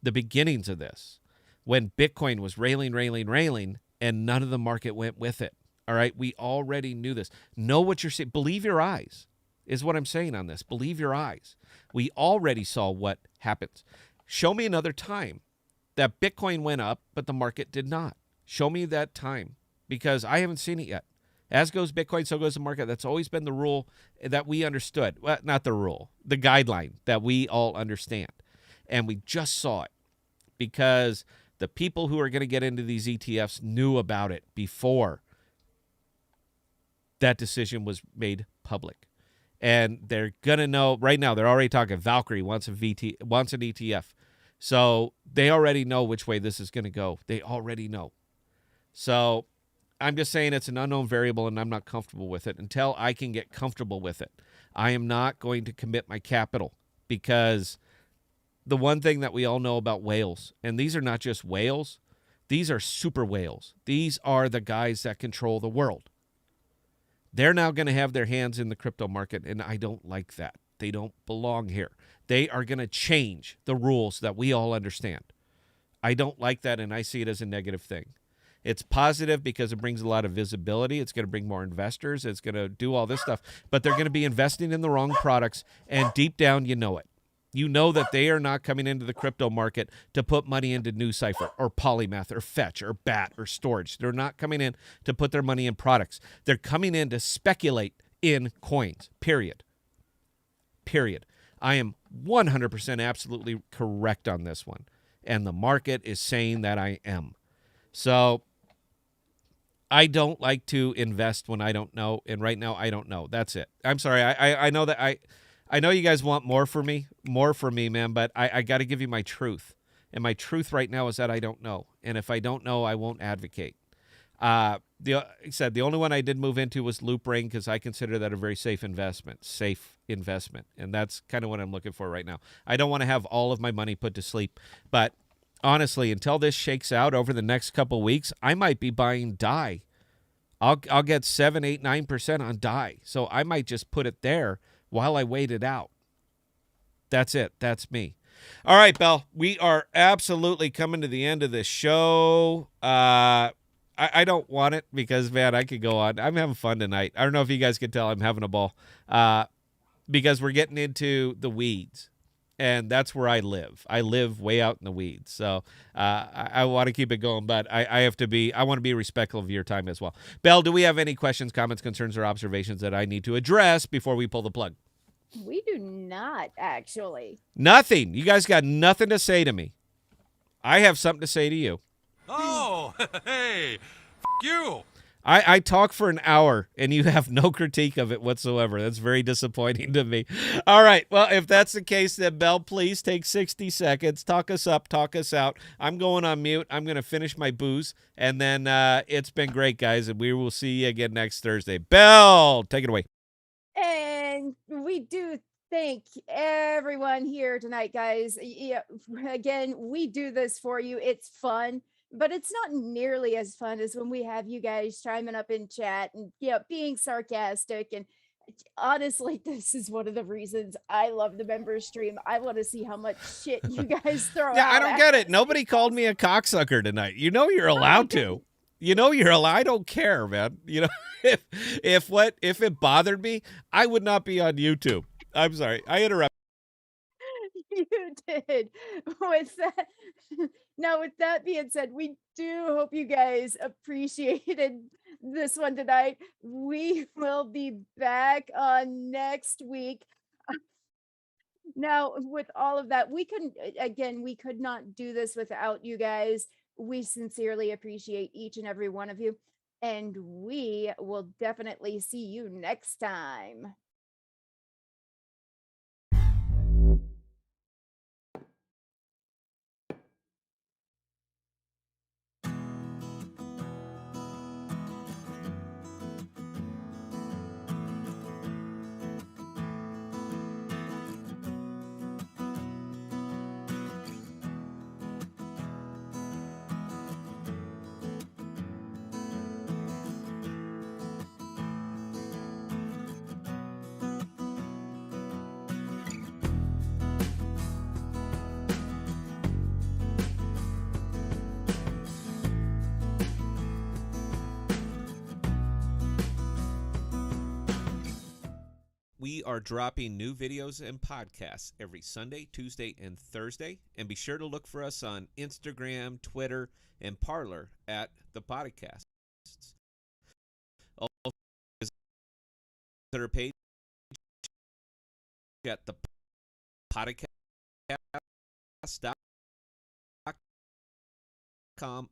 the beginnings of this when Bitcoin was railing, and none of the market went with it. All right, we already knew this. Know what you're saying. Believe your eyes is what I'm saying on this. Believe your eyes. We already saw what happens. Show me another time that Bitcoin went up, but the market did not. Show me that time, because I haven't seen it yet. As goes Bitcoin, so goes the market. That's always been the rule that we understood. Well, not the rule, the guideline that we all understand. And we just saw it because the people who are going to get into these ETFs knew about it before that decision was made public. And they're going to know right now. They're already talking Valkyrie wants an ETF. So they already know which way this is going to go. They already know. So I'm just saying it's an unknown variable, and I'm not comfortable with it. Until I can get comfortable with it, I am not going to commit my capital, because the one thing that we all know about whales, and these are not just whales, these are super whales. These are the guys that control the world. They're now going to have their hands in the crypto market, and I don't like that. They don't belong here. They are going to change the rules that we all understand. I don't like that, and I see it as a negative thing. It's positive because it brings a lot of visibility. It's going to bring more investors. It's going to do all this stuff. But they're going to be investing in the wrong products, and deep down, you know it. You know that they are not coming into the crypto market to put money into NuCypher or Polymath or Fetch or BAT or storage. They're not coming in to put their money in products. They're coming in to speculate in coins, period. Period. I am 100% absolutely correct on this one. And the market is saying that I am. So I don't like to invest when I don't know. And right now, I don't know. That's it. I'm sorry. I know that I know you guys want more for me, man, but I got to give you my truth. And my truth right now is that I don't know. And if I don't know, I won't advocate. Like I said, the only one I did move into was Loopring, because I consider that a very safe investment. And that's kind of what I'm looking for right now. I don't want to have all of my money put to sleep. But honestly, until this shakes out over the next couple weeks, I might be buying DAI. I'll get 7, 8, 9% on DAI. So I might just put it there while I wait it out. That's it. That's me. All right, Belle. We are absolutely coming to the end of this show. I don't want it because, man, I could go on. I'm having fun tonight. I don't know if you guys can tell I'm having a ball because we're getting into the weeds, and that's where I live. I live way out in the weeds, so I want to keep it going, but I want to be respectful of your time as well. Belle, do we have any questions, comments, concerns, or observations that I need to address before we pull the plug? We do not, actually. Nothing. You guys got nothing to say to me. I have something to say to you. Oh, hey, you. I talk for an hour, and you have no critique of it whatsoever. That's very disappointing to me. All right. Well, if that's the case, then, Belle, please take 60 seconds. Talk us up. Talk us out. I'm going on mute. I'm going to finish my booze, and then it's been great, guys, and we will see you again next Thursday. Belle, take it away. And we do thank everyone here tonight, guys. Yeah, again, we do this for you. It's fun, but it's not nearly as fun as when we have you guys chiming up in chat and being sarcastic. And honestly, this is one of the reasons I love the member stream. I want to see how much shit you guys throw out. Yeah, I don't get it. Nobody called me a cocksucker tonight. You know you're allowed to. You know you're allowed. I don't care, man. You know, if it bothered me, I would not be on YouTube. I'm sorry. I interrupted. You did. With that, now with that being said, we do hope you guys appreciated this one tonight. We will be back on next week. Now, with all of that, we could not do this without you guys. We sincerely appreciate each and every one of you, and we will definitely see you next time. We are dropping new videos and podcasts every Sunday, Tuesday, and Thursday. And be sure to look for us on Instagram, Twitter, and Parler at The Podcasts. Also, visit our page at the podcast.com,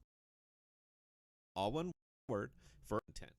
all one word, for content.